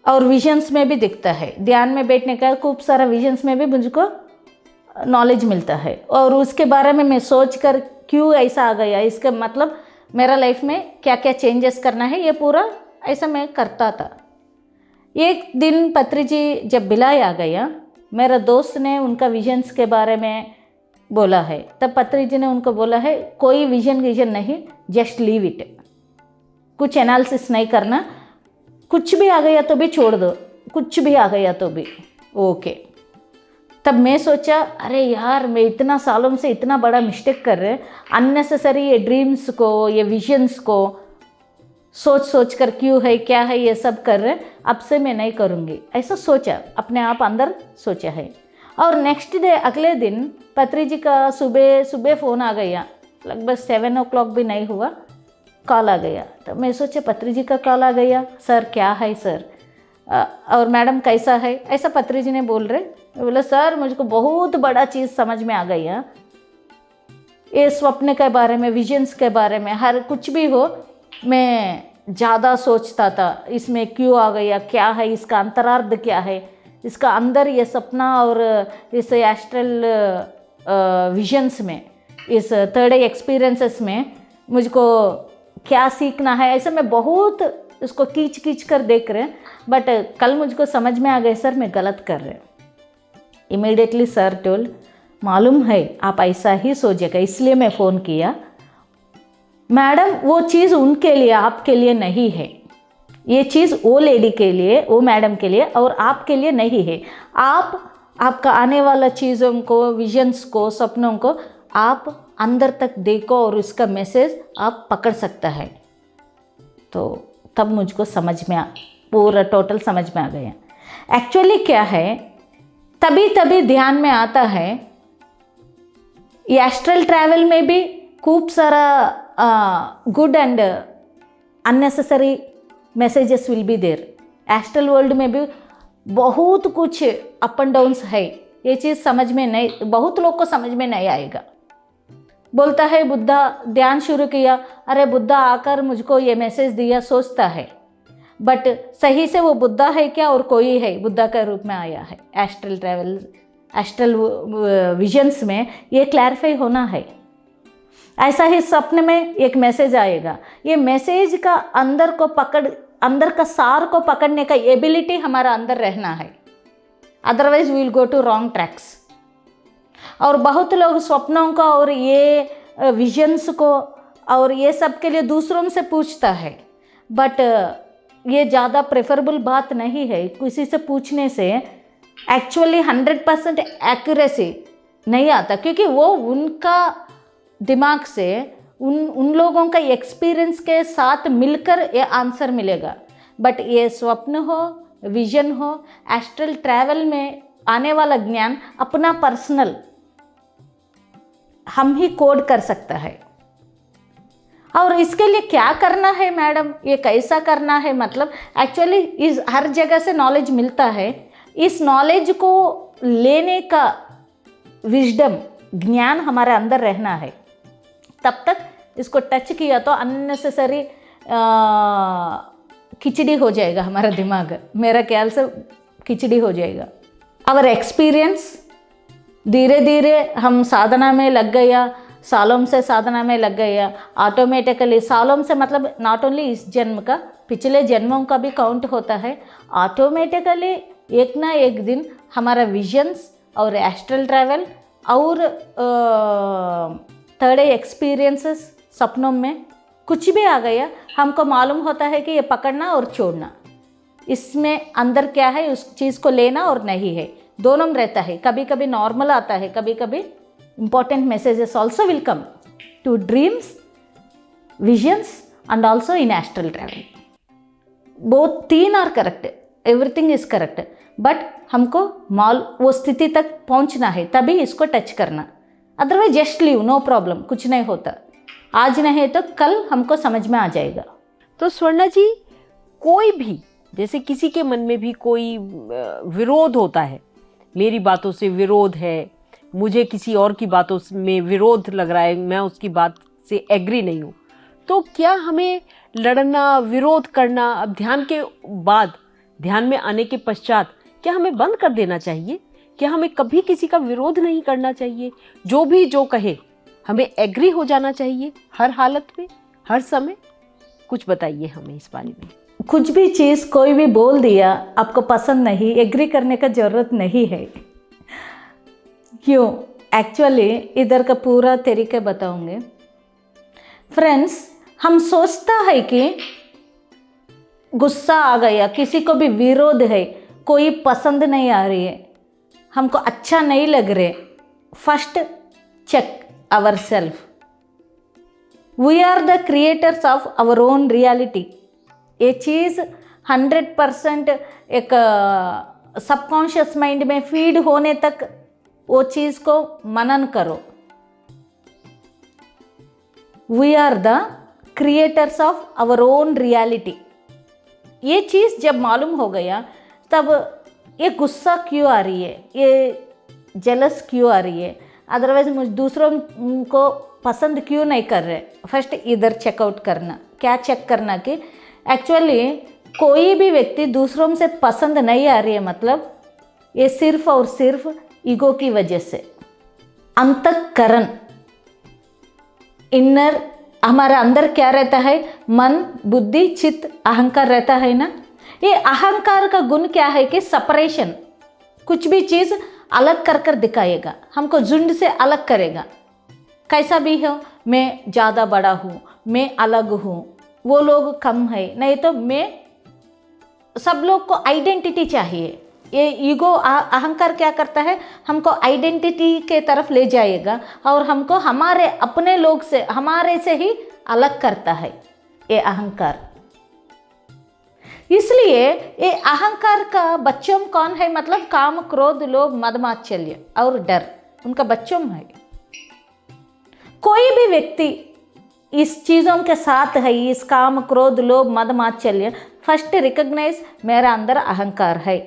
S2: और विजन्स में भी दिखता है। ध्यान में बैठने का खूब सारा विजन्स में भी मुझको नॉलेज मिलता है और उसके बारे में मैं सोच कर क्यों ऐसा आ गया, इसका मतलब मेरा लाइफ में क्या क्या चेंजेस करना है, ये पूरा ऐसा मैं करता था। एक दिन पत्री जी जब बिलाय आ गया, मेरा दोस्त ने उनका विजन्स के बारे में बोला है। तब पत्री जी ने उनको बोला है कोई विजन नहीं, जस्ट लीव इट, कुछ एनालिसिस नहीं करना, कुछ भी आ गया तो भी छोड़ दो, कुछ भी आ गया तो भी ओके। तब मैं सोचा अरे यार, मैं इतना सालों से इतना बड़ा मिस्टेक कर रहे, अननेसेसरी ये ड्रीम्स को, ये विजन्स को सोच कर क्यों है क्या है ये सब कर रहे, अब से मैं नहीं करूँगी, ऐसा सोचा, अपने आप अंदर सोचा है। और नेक्स्ट डे अगले दिन पत्री जी का सुबह फ़ोन आ गया, लगभग 7 o'clock भी नहीं हुआ, कॉल आ गया। तो मैं सोचा पत्री जी का कॉल आ गया, सर क्या है सर, और मैडम कैसा है, ऐसा पत्री जी ने बोल रहे। बोला सर मुझको बहुत बड़ा चीज़ समझ में आ गया, ये स्वप्न के बारे में, विजन्स के बारे में, हर कुछ भी हो, मैं ज़्यादा सोचता था इसमें क्यों आ गया, क्या है इसका अंतरार्थ, क्या है इसका अंदर, ये सपना और इस एस्ट्रल विजन्स में, इस थर्ड आई एक्सपीरियंसेस में मुझको क्या सीखना है, ऐसे मैं बहुत इसको खींच कर देख रहे। बट कल मुझको समझ में आ गया सर मैं गलत कर रहे। इमीडिएटली सर टोल्ड मालूम है आप ऐसा ही सोचेगा, इसलिए मैं फ़ोन किया। मैडम वो चीज़ उनके लिए, आपके लिए नहीं है, ये चीज़ वो लेडी के लिए, वो मैडम के लिए और आपके लिए नहीं है। आपका आने वाला चीज़ों को, विजन्स को, सपनों को आप अंदर तक देखो और उसका मैसेज आप पकड़ सकता है। तो तब मुझको समझ में पूरा टोटल समझ में आ गया। एक्चुअली क्या है, तभी ध्यान में आता है, ये एस्ट्रल ट्रैवल में भी खूब सारा good and unnecessary messages will be there. Astral world में भी बहुत कुछ अप एंड डाउन्स है, ये चीज़ समझ में नहीं, बहुत लोग को समझ में नहीं आएगा। बोलता है बुद्धा ध्यान शुरू किया, अरे बुद्धा आकर मुझको ये मैसेज दिया, सोचता है, बट सही से वो बुद्धा है क्या और कोई है बुद्धा के रूप में आया है। एस्ट्रल ट्रैवल, एस्ट्रल विजन्स में ये क्लैरिफाई होना है। ऐसा ही सपने में एक मैसेज आएगा, ये मैसेज का अंदर का सार को पकड़ने का एबिलिटी हमारा अंदर रहना है, otherwise we will go to wrong tracks. और बहुत लोग स्वप्नों को और ये विजन्स को और ये सब के लिए दूसरों से पूछता है, बट ये ज़्यादा प्रेफरेबल बात नहीं है। किसी से पूछने से एक्चुअली 100% एक्यूरेसी नहीं आता, क्योंकि वो उनका दिमाग से उन लोगों का एक्सपीरियंस के साथ मिलकर ये आंसर मिलेगा। बट ये स्वप्न हो, विजन हो, एस्ट्रल ट्रैवल में आने वाला ज्ञान अपना पर्सनल हम ही कोड कर सकता है। और इसके लिए क्या करना है मैडम, ये कैसा करना है, मतलब एक्चुअली इस हर जगह से नॉलेज मिलता है। इस नॉलेज को लेने का विजडम, ज्ञान हमारे अंदर रहना है। तब तक इसको टच किया तो अननेसेसरी खिचड़ी हो जाएगा हमारा दिमाग, मेरा ख्याल से खिचड़ी हो जाएगा। और एक्सपीरियंस धीरे धीरे हम साधना में लग गया, सालों से साधना में लग गया, ऑटोमेटिकली सालों से मतलब नॉट ओनली इस जन्म का, पिछले जन्मों का भी काउंट होता है। ऑटोमेटिकली एक ना एक दिन हमारा विजन्स और एस्ट्रल ट्रैवल और थर्ड आई एक्सपीरियंसेस, सपनों में कुछ भी आ गया, हमको मालूम होता है कि ये पकड़ना और छोड़ना, इसमें अंदर क्या है उस चीज़ को लेना और नहीं है, दोनों रहता है। कभी कभी नॉर्मल आता है, कभी कभी important messages also will come to dreams, visions and also in astral travel. both तीन are correct, everything is correct, but हमको वो स्थिति तक पहुंचना है, तभी इसको टच करना। Otherwise just leave, no problem, कुछ नहीं होता, आज नहीं तो कल हमको समझ में आ जाएगा।
S1: तो स्वर्णा जी, कोई भी जैसे किसी के मन में भी कोई विरोध होता है, मेरी बातों से विरोध है, मुझे किसी और की बातों में विरोध लग रहा है, मैं उसकी बात से एग्री नहीं हूँ, तो क्या हमें लड़ना, विरोध करना, अब ध्यान के बाद, ध्यान में आने के पश्चात क्या हमें बंद कर देना चाहिए? क्या हमें कभी किसी का विरोध नहीं करना चाहिए? जो भी जो कहे हमें एग्री हो जाना चाहिए हर हालत में, हर समय? कुछ बताइए हमें इस बारे में।
S2: कुछ भी चीज़ कोई भी बोल दिया आपको पसंद नहीं, एग्री करने का ज़रूरत नहीं है। क्यों? एक्चुअली इधर का पूरा तरीका बताऊंगे। फ्रेंड्स, हम सोचता है कि गुस्सा आ गया, किसी को भी विरोध है, कोई पसंद नहीं आ रही है, हमको अच्छा नहीं लग रहे, first check our self. We are the creators of our own reality. ये चीज़ 100% एक सबकॉन्शियस माइंड में फीड होने तक वो चीज़ को मनन करो। We are the creators of our own reality. ये चीज़ जब मालूम हो गया तब ये गुस्सा क्यों आ रही है, ये जेलस क्यों आ रही है, अदरवाइज मुझे दूसरों को पसंद क्यों नहीं कर रहे, फर्स्ट इधर चेकआउट करना। क्या चेक करना कि एक्चुअली कोई भी व्यक्ति दूसरों से पसंद नहीं आ रही है, मतलब ये सिर्फ और सिर्फ ईगो की वजह से। अंतःकरण, इनर, हमारे अंदर क्या रहता है, मन, बुद्धि, चित्त, अहंकार रहता है ना। ये अहंकार का गुण क्या है कि सेपरेशन, कुछ भी चीज़ अलग कर कर दिखाएगा, हमको झुंड से अलग करेगा। कैसा भी हो, मैं ज़्यादा बड़ा हूँ, मैं अलग हूँ, वो लोग कम है, नहीं तो मैं, सब लोग को आइडेंटिटी चाहिए। ये ईगो अहंकार क्या करता है, हमको आइडेंटिटी के तरफ ले जाएगा और हमको हमारे अपने लोग से, हमारे से ही अलग करता है ये अहंकार। इसलिए ये अहंकार का बच्चों कौन है, मतलब काम, क्रोध, लोभ, मद, मात्सल्य और डर, उनका बच्चों है। कोई भी व्यक्ति इस चीज़ों के साथ है, इस काम, क्रोध, लोभ, मद, मात्सल्य, फर्स्ट रिकॉग्नाइज मेरा अंदर अहंकार है,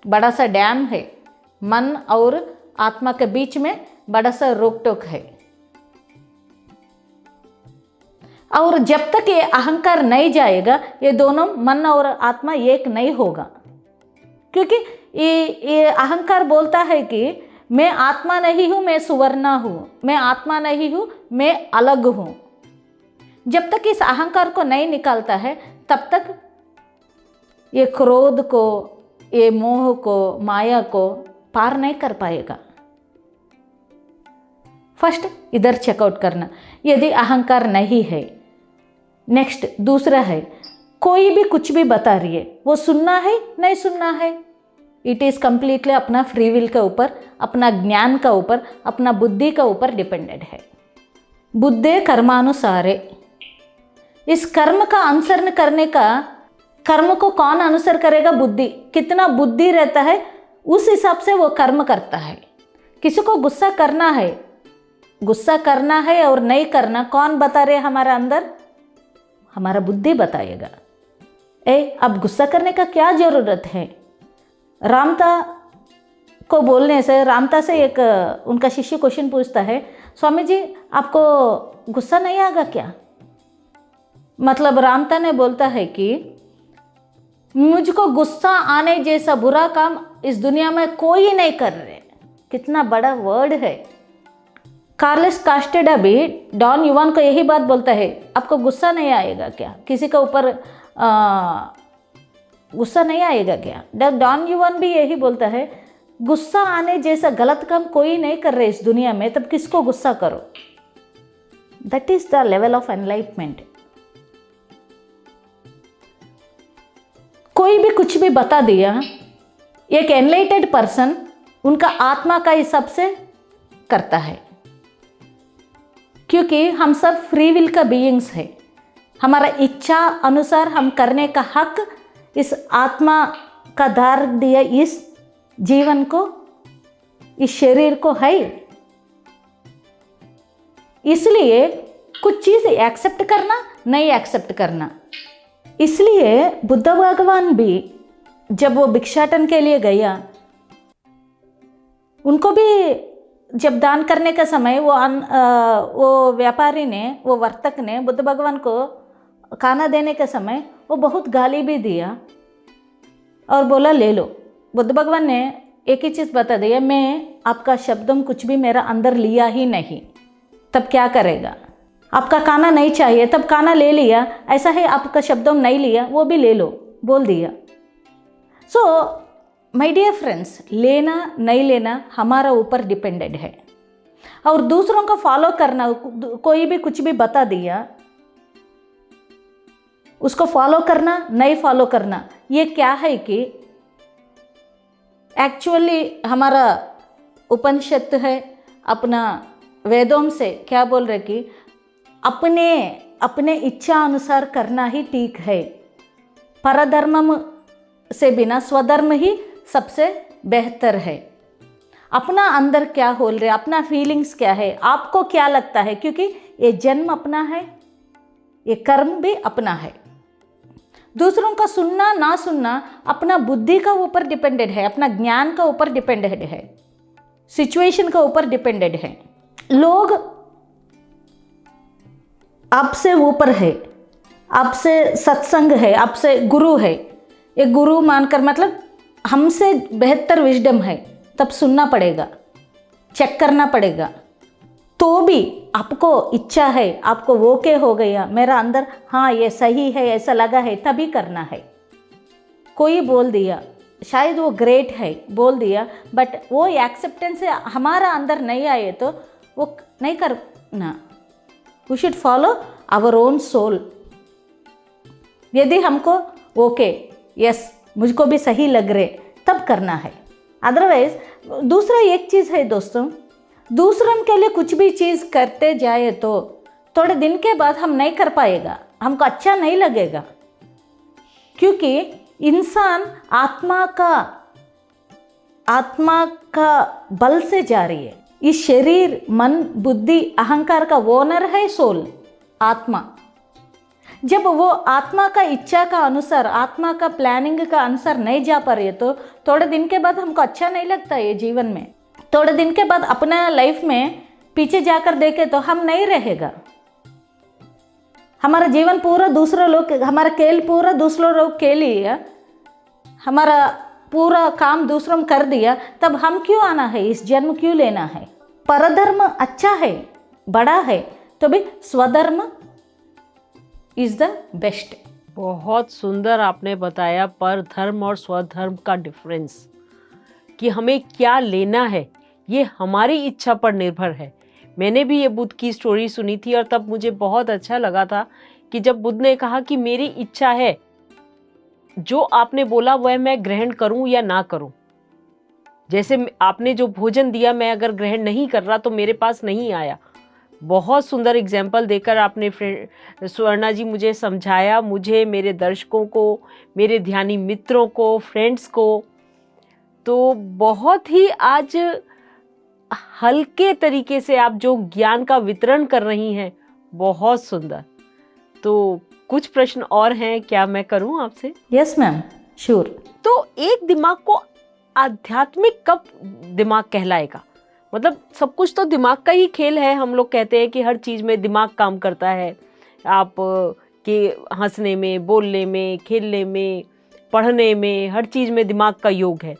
S2: बड़ा सा डैम है, मन और आत्मा के बीच में बड़ा सा रोक टोक है। और जब तक ये अहंकार नहीं जाएगा, ये दोनों मन और आत्मा एक नहीं होगा, क्योंकि ये अहंकार बोलता है कि मैं आत्मा नहीं हूँ, मैं सुवर्णा हूँ, मैं आत्मा नहीं हूँ, मैं अलग हूँ। जब तक इस अहंकार को नहीं निकालता है तब तक ये क्रोध को, ये मोह को, माया को पार नहीं कर पाएगा। फर्स्ट इधर चेकआउट करना, यदि अहंकार नहीं है। नेक्स्ट दूसरा है, कोई भी कुछ भी बता रही है, वो सुनना है नहीं सुनना है, इट इज़ कम्प्लीटली अपना फ्री विल के ऊपर, अपना ज्ञान का ऊपर, अपना बुद्धि का ऊपर डिपेंडेंट है। बुद्धे कर्मानुसारे, इस कर्म का अनुसरण करने का, कर्म को कौन अनुसर करेगा, बुद्धि। कितना बुद्धि रहता है उस हिसाब से वो कर्म करता है। किसी को गुस्सा करना है, गुस्सा करना है और नहीं करना कौन बता रहे हमारा अंदर, हमारा बुद्धि बताएगा। अब गुस्सा करने का क्या ज़रूरत है। रामता को बोलने से, रामता से एक उनका शिष्य क्वेश्चन पूछता है, स्वामी जी आपको गुस्सा नहीं आएगा क्या। मतलब रामता ने बोलता है कि मुझको गुस्सा आने जैसा बुरा काम इस दुनिया में कोई नहीं कर रहे। कितना बड़ा वर्ड है। कार्लोस कास्टेडा भी डॉन युवान को यही बात बोलता है, आपको गुस्सा नहीं आएगा क्या, किसी के ऊपर गुस्सा नहीं आएगा क्या। डॉन युवान भी यही बोलता है, गुस्सा आने जैसा गलत काम कोई नहीं कर रहे इस दुनिया में, तब किसको गुस्सा करो। That is the level of enlightenment. कोई भी कुछ भी बता दिया, एक एनलाइटेड पर्सन उनका आत्मा का हिसाब से करता है, क्योंकि हम सब फ्री विल का बीइंग्स है। हमारा इच्छा अनुसार हम करने का हक इस आत्मा का धार दिया इस जीवन को, इस शरीर को है। इसलिए कुछ चीज़ एक्सेप्ट करना, नहीं एक्सेप्ट करना। इसलिए बुद्ध भगवान भी जब वो भिक्षाटन के लिए गया, उनको भी जब दान करने का समय वो व्यापारी ने, वो वर्तक ने बुद्ध भगवान को खाना देने के समय वो बहुत गाली भी दिया और बोला ले लो। बुद्ध भगवान ने एक ही चीज़ बता दिया, मैं आपका शब्दम कुछ भी मेरा अंदर लिया ही नहीं, तब क्या करेगा। आपका खाना नहीं चाहिए, तब खाना ले लिया, ऐसा है आपका शब्दम नहीं लिया, वो भी ले लो बोल दिया। सो माय डियर फ्रेंड्स, लेना नहीं लेना हमारा ऊपर डिपेंडेड है। और दूसरों को फॉलो करना, कोई भी कुछ भी बता दिया उसको फॉलो करना नहीं फॉलो करना, ये क्या है कि एक्चुअली हमारा उपनिषद है, अपना वेदों से क्या बोल रहे कि अपने अपने इच्छा अनुसार करना ही ठीक है। परधर्म से बिना स्वधर्म ही सबसे बेहतर है। अपना अंदर क्या बोल रहे, अपना फीलिंग्स क्या है, आपको क्या लगता है, क्योंकि ये जन्म अपना है, ये कर्म भी अपना है। दूसरों का सुनना ना सुनना अपना बुद्धि का ऊपर डिपेंडेड है, अपना ज्ञान का ऊपर डिपेंडेड है, सिचुएशन का ऊपर डिपेंडेड है। लोग आपसे ऊपर है, आपसे सत्संग है, आपसे गुरु है, एक गुरु मानकर मतलब हमसे बेहतर विजडम है, तब सुनना पड़ेगा, चेक करना पड़ेगा। तो भी आपको इच्छा है, आपको ओके हो गया मेरा अंदर, हाँ ये सही है ऐसा लगा है, तभी करना है। कोई बोल दिया, शायद वो ग्रेट है बोल दिया, बट वो एक्सेप्टेंस से हमारा अंदर नहीं आए तो वो नहीं करना। We should follow our own soul. यदि हमको ओके यस मुझको भी सही लग रहे तब करना है। अदरवाइज दूसरा एक चीज़ है दोस्तों, दूसरों के लिए कुछ भी चीज़ करते जाए तो थोड़े दिन के बाद हम नहीं कर पाएगा, हमको अच्छा नहीं लगेगा, क्योंकि इंसान आत्मा का बल से जा रही है। इस शरीर मन बुद्धि अहंकार का ओनर है सोल, आत्मा। जब वो आत्मा का इच्छा का अनुसार, आत्मा का प्लानिंग का अनुसार नहीं जा पा रही है तो थोड़े दिन के बाद हमको अच्छा नहीं लगता है जीवन में। थोड़े दिन के बाद अपना लाइफ में पीछे जाकर देखे तो हम नहीं रहेगा। हमारा जीवन पूरा दूसरे लोग, हमारा खेल पूरा दूसरे लोग के लिए, हमारा पूरा काम दूसरों में कर दिया, तब हम क्यों आना है, इस जन्म क्यों लेना है। परधर्म अच्छा है, बड़ा है, तो भी स्वधर्म इज द बेस्ट।
S1: बहुत सुंदर आपने बताया पर धर्म और स्वधर्म का डिफरेंस, कि हमें क्या लेना है ये हमारी इच्छा पर निर्भर है। मैंने भी ये बुद्ध की स्टोरी सुनी थी और तब मुझे बहुत अच्छा लगा था कि जब बुद्ध ने कहा कि मेरी इच्छा है, जो आपने बोला वह मैं ग्रहण करूं या ना करूं। जैसे आपने जो भोजन दिया मैं अगर ग्रहण नहीं कर रहा तो मेरे पास नहीं आया। बहुत सुंदर एग्जाम्पल देकर आपने स्वर्णा जी मुझे समझाया, मुझे, मेरे दर्शकों को, मेरे ध्यानी मित्रों को, फ्रेंड्स को। तो बहुत ही आज हल्के तरीके से आप जो ज्ञान का वितरण कर रही हैं, बहुत सुंदर। तो कुछ प्रश्न और हैं, क्या मैं करूं आपसे?
S2: Yes ma'am, sure.
S1: तो एक दिमाग को आध्यात्मिक कब दिमाग कहलाएगा? मतलब सब कुछ तो दिमाग का ही खेल है। हम लोग कहते हैं कि हर चीज़ में दिमाग काम करता है, आप के हंसने में, बोलने में, खेलने में, पढ़ने में, हर चीज़ में दिमाग का योग है।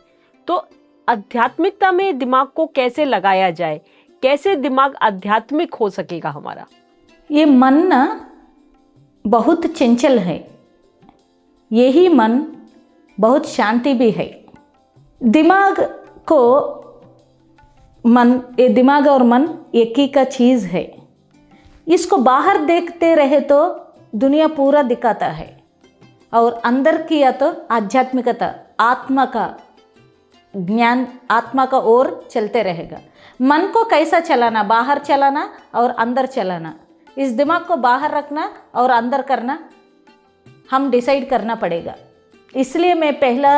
S1: तो आध्यात्मिकता में दिमाग को कैसे लगाया जाए, कैसे दिमाग आध्यात्मिक हो सकेगा हमारा?
S2: ये मन ना बहुत चंचल है, यही मन बहुत शांति भी है। दिमाग को मन, ये दिमाग और मन एक ही का चीज़ है। इसको बाहर देखते रहे तो दुनिया पूरा दिखाता है, और अंदर किया तो आध्यात्मिकता, आत्मा का ज्ञान, आत्मा का ओर चलते रहेगा। मन को कैसा चलाना, बाहर चलाना और अंदर चलाना, इस दिमाग को बाहर रखना और अंदर करना हम डिसाइड करना पड़ेगा। इसलिए मैं पहला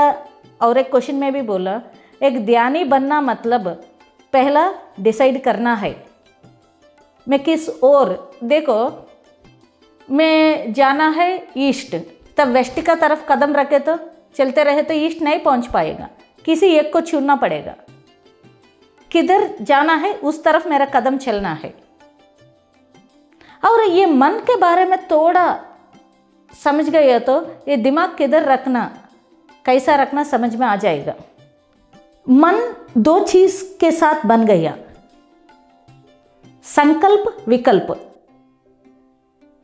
S2: और एक क्वेश्चन में भी बोला, एक ध्यानी बनना मतलब पहला डिसाइड करना है मैं किस ओर। देखो, मैं जाना है ईस्ट, तब वेस्ट का तरफ कदम रखे तो चलते रहे तो ईस्ट नहीं पहुंच पाएगा, किसी एक को चुनना पड़ेगा। किधर जाना है उस तरफ मेरा कदम चलना है। और ये मन के बारे में थोड़ा समझ गए तो ये दिमाग किधर रखना, कैसा रखना समझ में आ जाएगा। मन दो चीज के साथ बन गया, संकल्प विकल्प।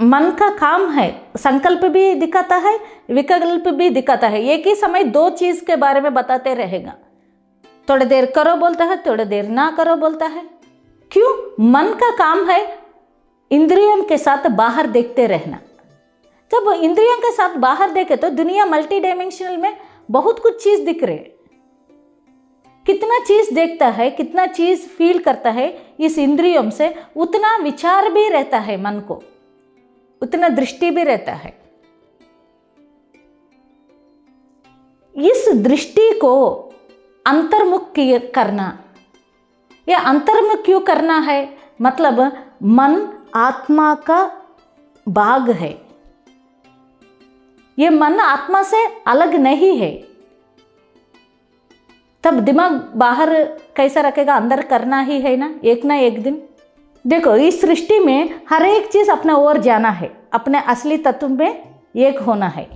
S2: मन का काम है, संकल्प भी दिखाता है, विकल्प भी दिखाता है। एक ही समय दो चीज़ के बारे में बताते रहेगा। थोड़ी देर करो बोलता है, थोड़ी देर ना करो बोलता है। क्यों? मन का काम है इंद्रियों के साथ बाहर देखते रहना। जब इंद्रियों के साथ बाहर देखे तो दुनिया मल्टी डायमेंशनल में बहुत कुछ चीज़ दिख रहे। कितना चीज़ देखता है, कितना चीज़ फील करता है इस इंद्रियों से, उतना विचार भी रहता है मन को, उतना दृष्टि भी रहता है। इस दृष्टि को अंतर्मुख करना, यह अंतर्मुख क्यों करना है? मतलब मन आत्मा का भाग है। ये मन आत्मा से अलग नहीं है। तब दिमाग बाहर कैसा रखेगा? अंदर करना ही है ना एक दिन। देखो, इस सृष्टि में हर एक चीज़ अपने ओर जाना है, अपने असली तत्व में एक होना है।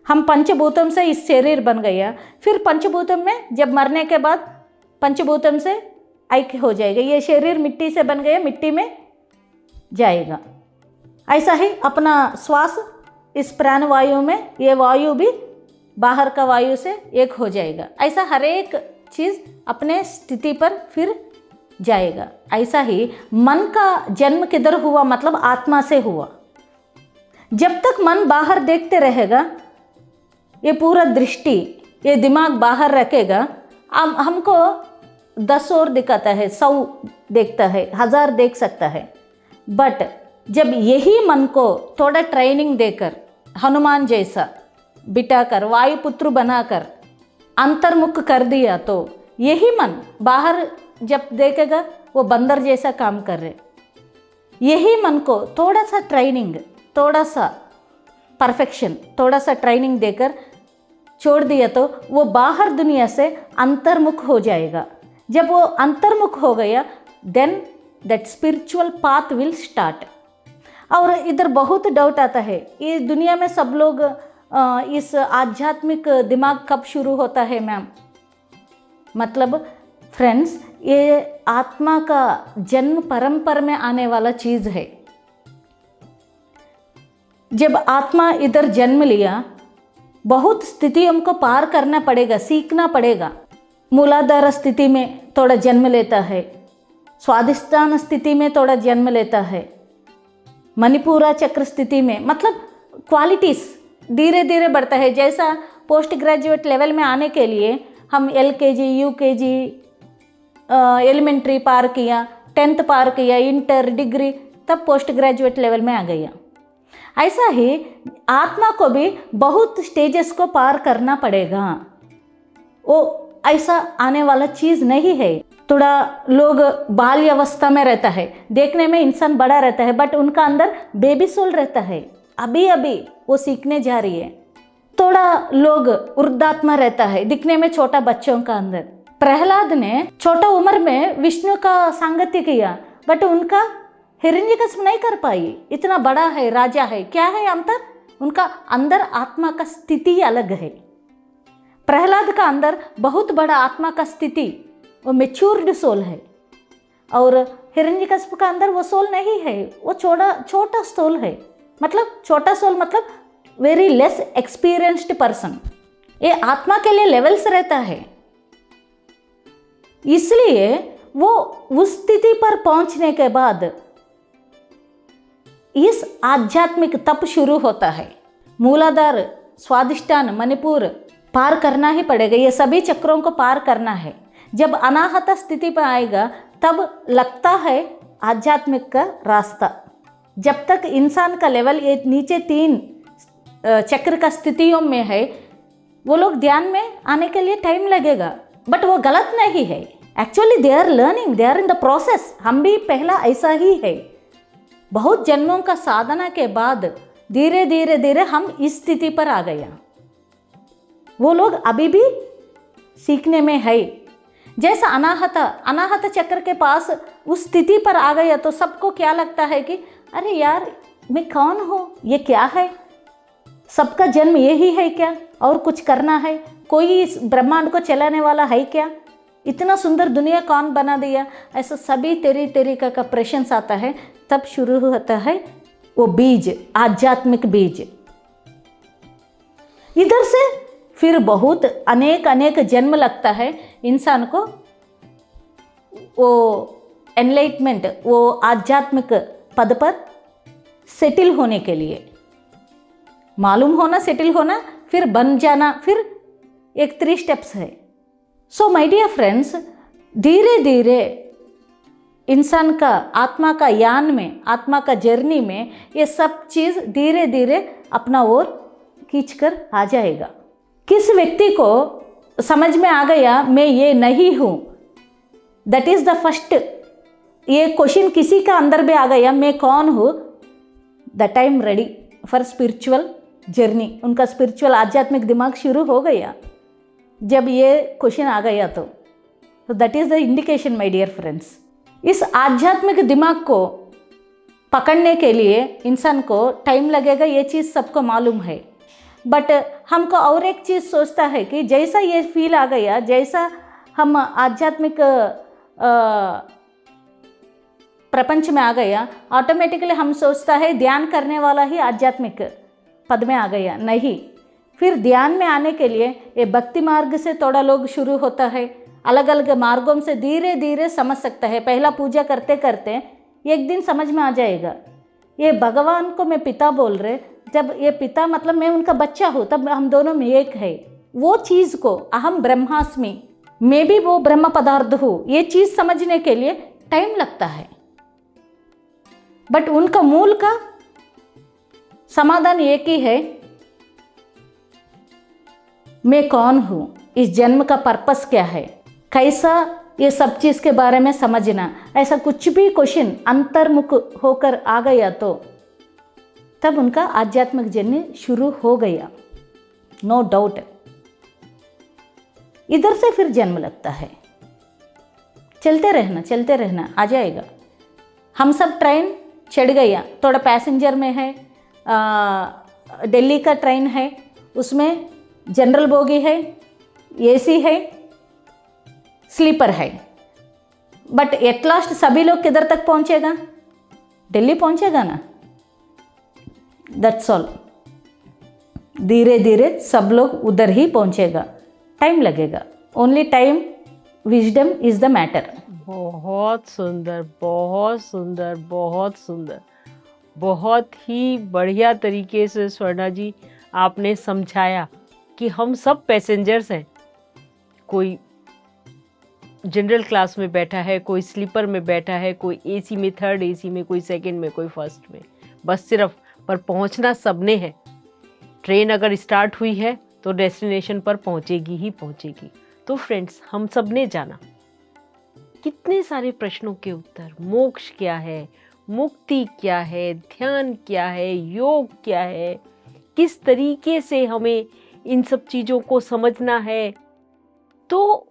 S2: हम पंचभूतों से इस शरीर बन गया, फिर पंचभूतों में जब मरने के बाद पंचभूतों से ऐक्य हो जाएगा। ये शरीर मिट्टी से बन गया, मिट्टी में जाएगा। ऐसा ही अपना श्वास, इस प्राण वायु में ये वायु भी बाहर का वायु से एक हो जाएगा। ऐसा हर एक चीज़ अपने स्थिति पर फिर जाएगा। ऐसा ही मन का जन्म किधर हुआ? मतलब आत्मा से हुआ। जब तक मन बाहर देखते रहेगा, ये पूरा दृष्टि, ये दिमाग बाहर रखेगा, हमको 10 और दिखाता है, 100 देखता है, 1000 देख सकता है। बट जब यही मन को थोड़ा ट्रेनिंग देकर, हनुमान जैसा बिठाकर, वायुपुत्र बनाकर अंतर्मुख कर दिया, तो यही मन बाहर जब देखेगा वो बंदर जैसा काम कर रहे। यही मन को थोड़ा सा ट्रेनिंग, थोड़ा सा परफेक्शन, थोड़ा सा ट्रेनिंग देकर छोड़ दिया तो वो बाहर दुनिया से अंतर्मुख हो जाएगा। जब वो अंतर्मुख हो गया, then that spiritual path will start. और इधर बहुत डाउट आता है, ये दुनिया में सब लोग इस आध्यात्मिक दिमाग कब शुरू होता है मैम? मतलब फ्रेंड्स, ये आत्मा का जन्म परंपरा में आने वाला चीज़ है। जब आत्मा इधर जन्म लिया, बहुत स्थितियों को पार करना पड़ेगा, सीखना पड़ेगा। मूलाधार स्थिति में थोड़ा जन्म लेता है, स्वादिष्ठान स्थिति में थोड़ा जन्म लेता है, मणिपुरा चक्र स्थिति में, मतलब क्वालिटीज़ धीरे धीरे बढ़ता है। जैसा पोस्ट ग्रेजुएट लेवल में आने के लिए हम LKG, UKG, एलिमेंट्री पार किया, 10th पार किया, इंटर, डिग्री, तब पोस्ट ग्रेजुएट लेवल में आ गया। ऐसा ही आत्मा को भी बहुत स्टेजेस को पार करना पड़ेगा। वो ऐसा आने वाला चीज़ नहीं है। थोड़ा लोग बाल्य अवस्था में रहता है, देखने में इंसान बड़ा रहता है, बट उनका अंदर बेबी सोल रहता है, अभी अभी वो सीखने जा रही है। थोड़ा लोग वृद्धात्मा रहता है, दिखने में छोटा बच्चों का अंदर। प्रहलाद ने छोटा उम्र में विष्णु का सांगत्य किया, बट उनका हिरण्यकश्यप नहीं कर पाई। इतना बड़ा है, राजा है, क्या है अंतर? उनका अंदर आत्मा का स्थिति अलग है। प्रहलाद का अंदर बहुत बड़ा आत्मा का स्थिति, वो मेच्योर्ड सोल है, और हिरण्यकश्यप का अंदर वो सोल नहीं है, वो छोटा सोल है। मतलब छोटा सोल मतलब वेरी लेस एक्सपीरियंस्ड पर्सन। ये आत्मा के लिए लेवल्स रहता है, इसलिए वो उस स्थिति पर पहुंचने के बाद इस आध्यात्मिक तप शुरू होता है। मूलाधार, स्वादिष्ठान, मणिपुर पार करना ही पड़ेगा, ये सभी चक्रों को पार करना है। जब अनाहत स्थिति पर आएगा तब लगता है आध्यात्मिक का रास्ता। जब तक इंसान का लेवल ये नीचे 3 चक्र का स्थितियों में है, वो लोग ध्यान में आने के लिए टाइम लगेगा, बट वो गलत नहीं है। Actually they are learning, they are in the process. हम भी पहला ऐसा ही है। बहुत जन्मों का साधना के बाद धीरे धीरे धीरे हम इस स्थिति पर आ गया। वो लोग अभी भी सीखने में है। जैसा अनाहत चक्र के पास उस स्थिति पर आ गया तो सबको क्या लगता है कि अरे यार, मैं कौन हूँ, ये क्या है, सबका जन्म यही है क्या, और कुछ करना है, कोई इस ब्रह्मांड को चलाने वाला है क्या, इतना सुंदर दुनिया कौन बना दिया, ऐसा सभी तेरी का प्रश्न आता है। तब शुरू होता है वो बीज, आध्यात्मिक बीज। इधर से फिर बहुत अनेक अनेक जन्म लगता है इंसान को वो एनलाइटमेंट, वो आध्यात्मिक पद पर सेटिल होने के लिए। मालूम होना, सेटिल होना, फिर बन जाना, फिर एक 3 स्टेप्स है। सो माय डियर फ्रेंड्स, धीरे धीरे इंसान का आत्मा का यान में, आत्मा का जर्नी में ये सब चीज़ धीरे धीरे अपना ओर खींचकर आ जाएगा। किस व्यक्ति को समझ में आ गया मैं ये नहीं हूँ, दैट इज़ द फर्स्ट, ये क्वेश्चन किसी का अंदर भी आ गया मैं कौन हूँ, that I am ready for spiritual journey. उनका स्पिरिचुअल आध्यात्मिक दिमाग शुरू हो गया जब ये क्वेश्चन आ गया तो that is the indication my dear friends. इस आध्यात्मिक दिमाग को पकड़ने के लिए इंसान को टाइम लगेगा, ये चीज़ सबको मालूम है। बट हमको और एक चीज़ सोचता है कि जैसा ये फील आ गया, जैसा हम आध्यात्मिक प्रपंच में आ गया, ऑटोमेटिकली हम सोचता है ध्यान करने वाला ही आध्यात्मिक पद में आ गया। नहीं, फिर ध्यान में आने के लिए ये भक्ति मार्ग से थोड़ा लोग शुरू होता है, अलग अलग मार्गों से धीरे धीरे समझ सकता है। पहला पूजा करते करते एक दिन समझ में आ जाएगा ये भगवान को मैं पिता बोल रहे, जब ये पिता मतलब मैं उनका बच्चा हूँ, तब हम दोनों में एक है। वो चीज़ को अहम ब्रह्मास्मि, मैं भी वो ब्रह्म पदार्थ हूँ, ये चीज़ समझने के लिए टाइम लगता है। बट उनका मूल का समाधान एक ही है, मैं कौन हूँ, इस जन्म का पर्पस क्या है, कैसा ये सब चीज़ के बारे में समझना। ऐसा कुछ भी क्वेश्चन अंतर्मुख होकर आ गया तो तब उनका आध्यात्मिक जर्नी शुरू हो गया, नो डाउट। इधर से फिर जन्म लगता है, चलते रहना आ जाएगा। हम सब ट्रेन चढ़ गया, थोड़ा पैसेंजर में है, दिल्ली का ट्रेन है, उसमें जनरल बोगी है, एसी है, स्लीपर है, बट एट लास्ट सभी लोग किधर तक पहुंचेगा, दिल्ली पहुंचेगा ना। दैट्स ऑल, धीरे धीरे सब लोग उधर ही पहुंचेगा, टाइम लगेगा, only time, wisdom is the matter.
S1: बहुत सुंदर, बहुत सुंदर, बहुत सुंदर, बहुत ही बढ़िया तरीके से स्वर्णा जी आपने समझाया कि हम सब पैसेंजर्स हैं। कोई जनरल क्लास में बैठा है, कोई स्लीपर में बैठा है, कोई एसी में, थर्ड एसी में, कोई सेकंड में, कोई फर्स्ट में, बस सिर्फ पर पहुंचना सबने है। ट्रेन अगर स्टार्ट हुई है तो डेस्टिनेशन पर पहुंचेगी ही पहुंचेगी। तो फ्रेंड्स, हम सब ने जाना कितने सारे प्रश्नों के उत्तर, मोक्ष क्या है, मुक्ति क्या है, ध्यान क्या है, योग क्या है, किस तरीके से हमें इन सब चीज़ों को समझना है। तो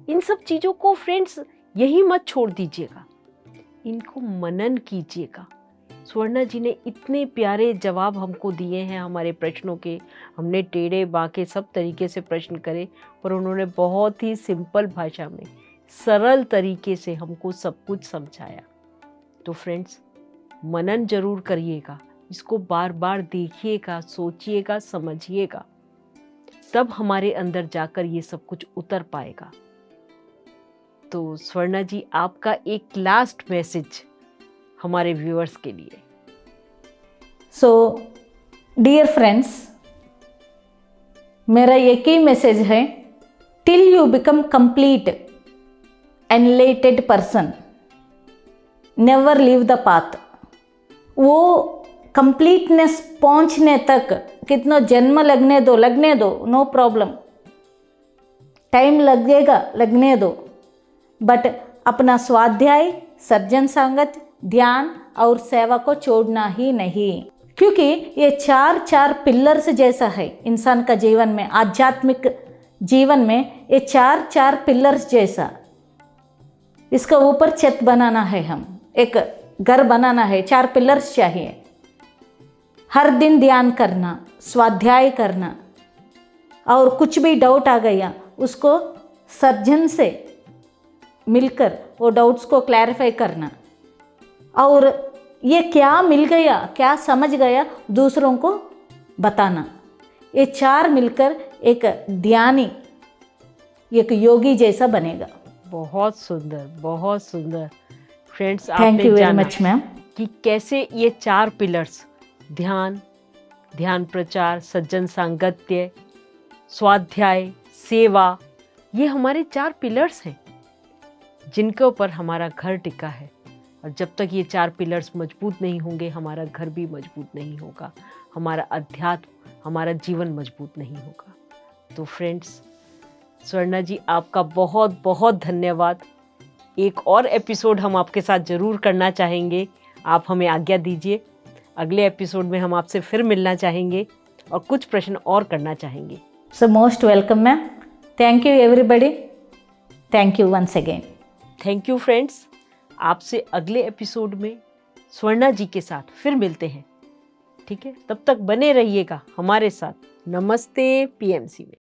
S1: इन सब चीज़ों को फ्रेंड्स यही मत छोड़ दीजिएगा, इनको मनन कीजिएगा। स्वर्णा जी ने इतने प्यारे जवाब हमको दिए हैं हमारे प्रश्नों के। हमने टेढ़े बांके सब तरीके से प्रश्न करे, पर उन्होंने बहुत ही सिंपल भाषा में, सरल तरीके से हमको सब कुछ समझाया। तो फ्रेंड्स, मनन जरूर करिएगा, इसको बार बार देखिएगा, सोचिएगा, समझिएगा, तब हमारे अंदर जाकर ये सब कुछ उतर पाएगा। तो स्वर्णा जी, आपका एक लास्ट मैसेज हमारे व्यूअर्स के लिए।
S2: सो डियर फ्रेंड्स, मेरा एक ही मैसेज है, till you become complete एनलाइटेड person, never leave the path. वो कंप्लीटनेस पहुंचने तक कितना जन्म लगने दो, नो प्रॉब्लम, टाइम लगेगा, लगने दो, बट अपना स्वाध्याय, सर्जन संगत, ध्यान और सेवा को छोड़ना ही नहीं। क्योंकि ये चार पिलर्स जैसा है इंसान का जीवन में, आध्यात्मिक जीवन में ये चार पिलर्स जैसा। इसका ऊपर छत बनाना है, हम एक घर बनाना है, 4 पिलर्स चाहिए। हर दिन ध्यान करना, स्वाध्याय करना, और कुछ भी डाउट आ गया उसको सर्जन से मिलकर वो डाउट्स को क्लैरिफाई करना, और ये क्या मिल गया, क्या समझ गया, दूसरों को बताना। ये 4 मिलकर एक ध्यानी, एक योगी जैसा बनेगा।
S1: बहुत सुंदर, बहुत सुंदर। फ्रेंड्स,
S2: थैंक
S1: आपने
S2: यू वेरी
S1: जाना
S2: मच मैम।
S1: कि कैसे ये 4 पिलर्स, ध्यान, ध्यान प्रचार, सज्जन सांगत्य, स्वाध्याय, सेवा, ये हमारे 4 पिलर्स हैं जिनके ऊपर हमारा घर टिका है। और जब तक ये 4 पिलर्स मजबूत नहीं होंगे, हमारा घर भी मजबूत नहीं होगा, हमारा अध्यात्म, हमारा जीवन मजबूत नहीं होगा। तो फ्रेंड्स, स्वर्णा जी, आपका बहुत बहुत धन्यवाद। एक और एपिसोड हम आपके साथ ज़रूर करना चाहेंगे, आप हमें आज्ञा दीजिए। अगले एपिसोड में हम आपसे फिर मिलना चाहेंगे और कुछ प्रश्न और करना चाहेंगे।
S2: So most welcome ma'am. Thank you everybody. Thank you once again.
S1: Thank you friends. आपसे अगले एपिसोड में स्वर्णा जी के साथ फिर मिलते हैं। ठीक है, तब तक बने रहिएगा हमारे साथ। नमस्ते पीएमसी में।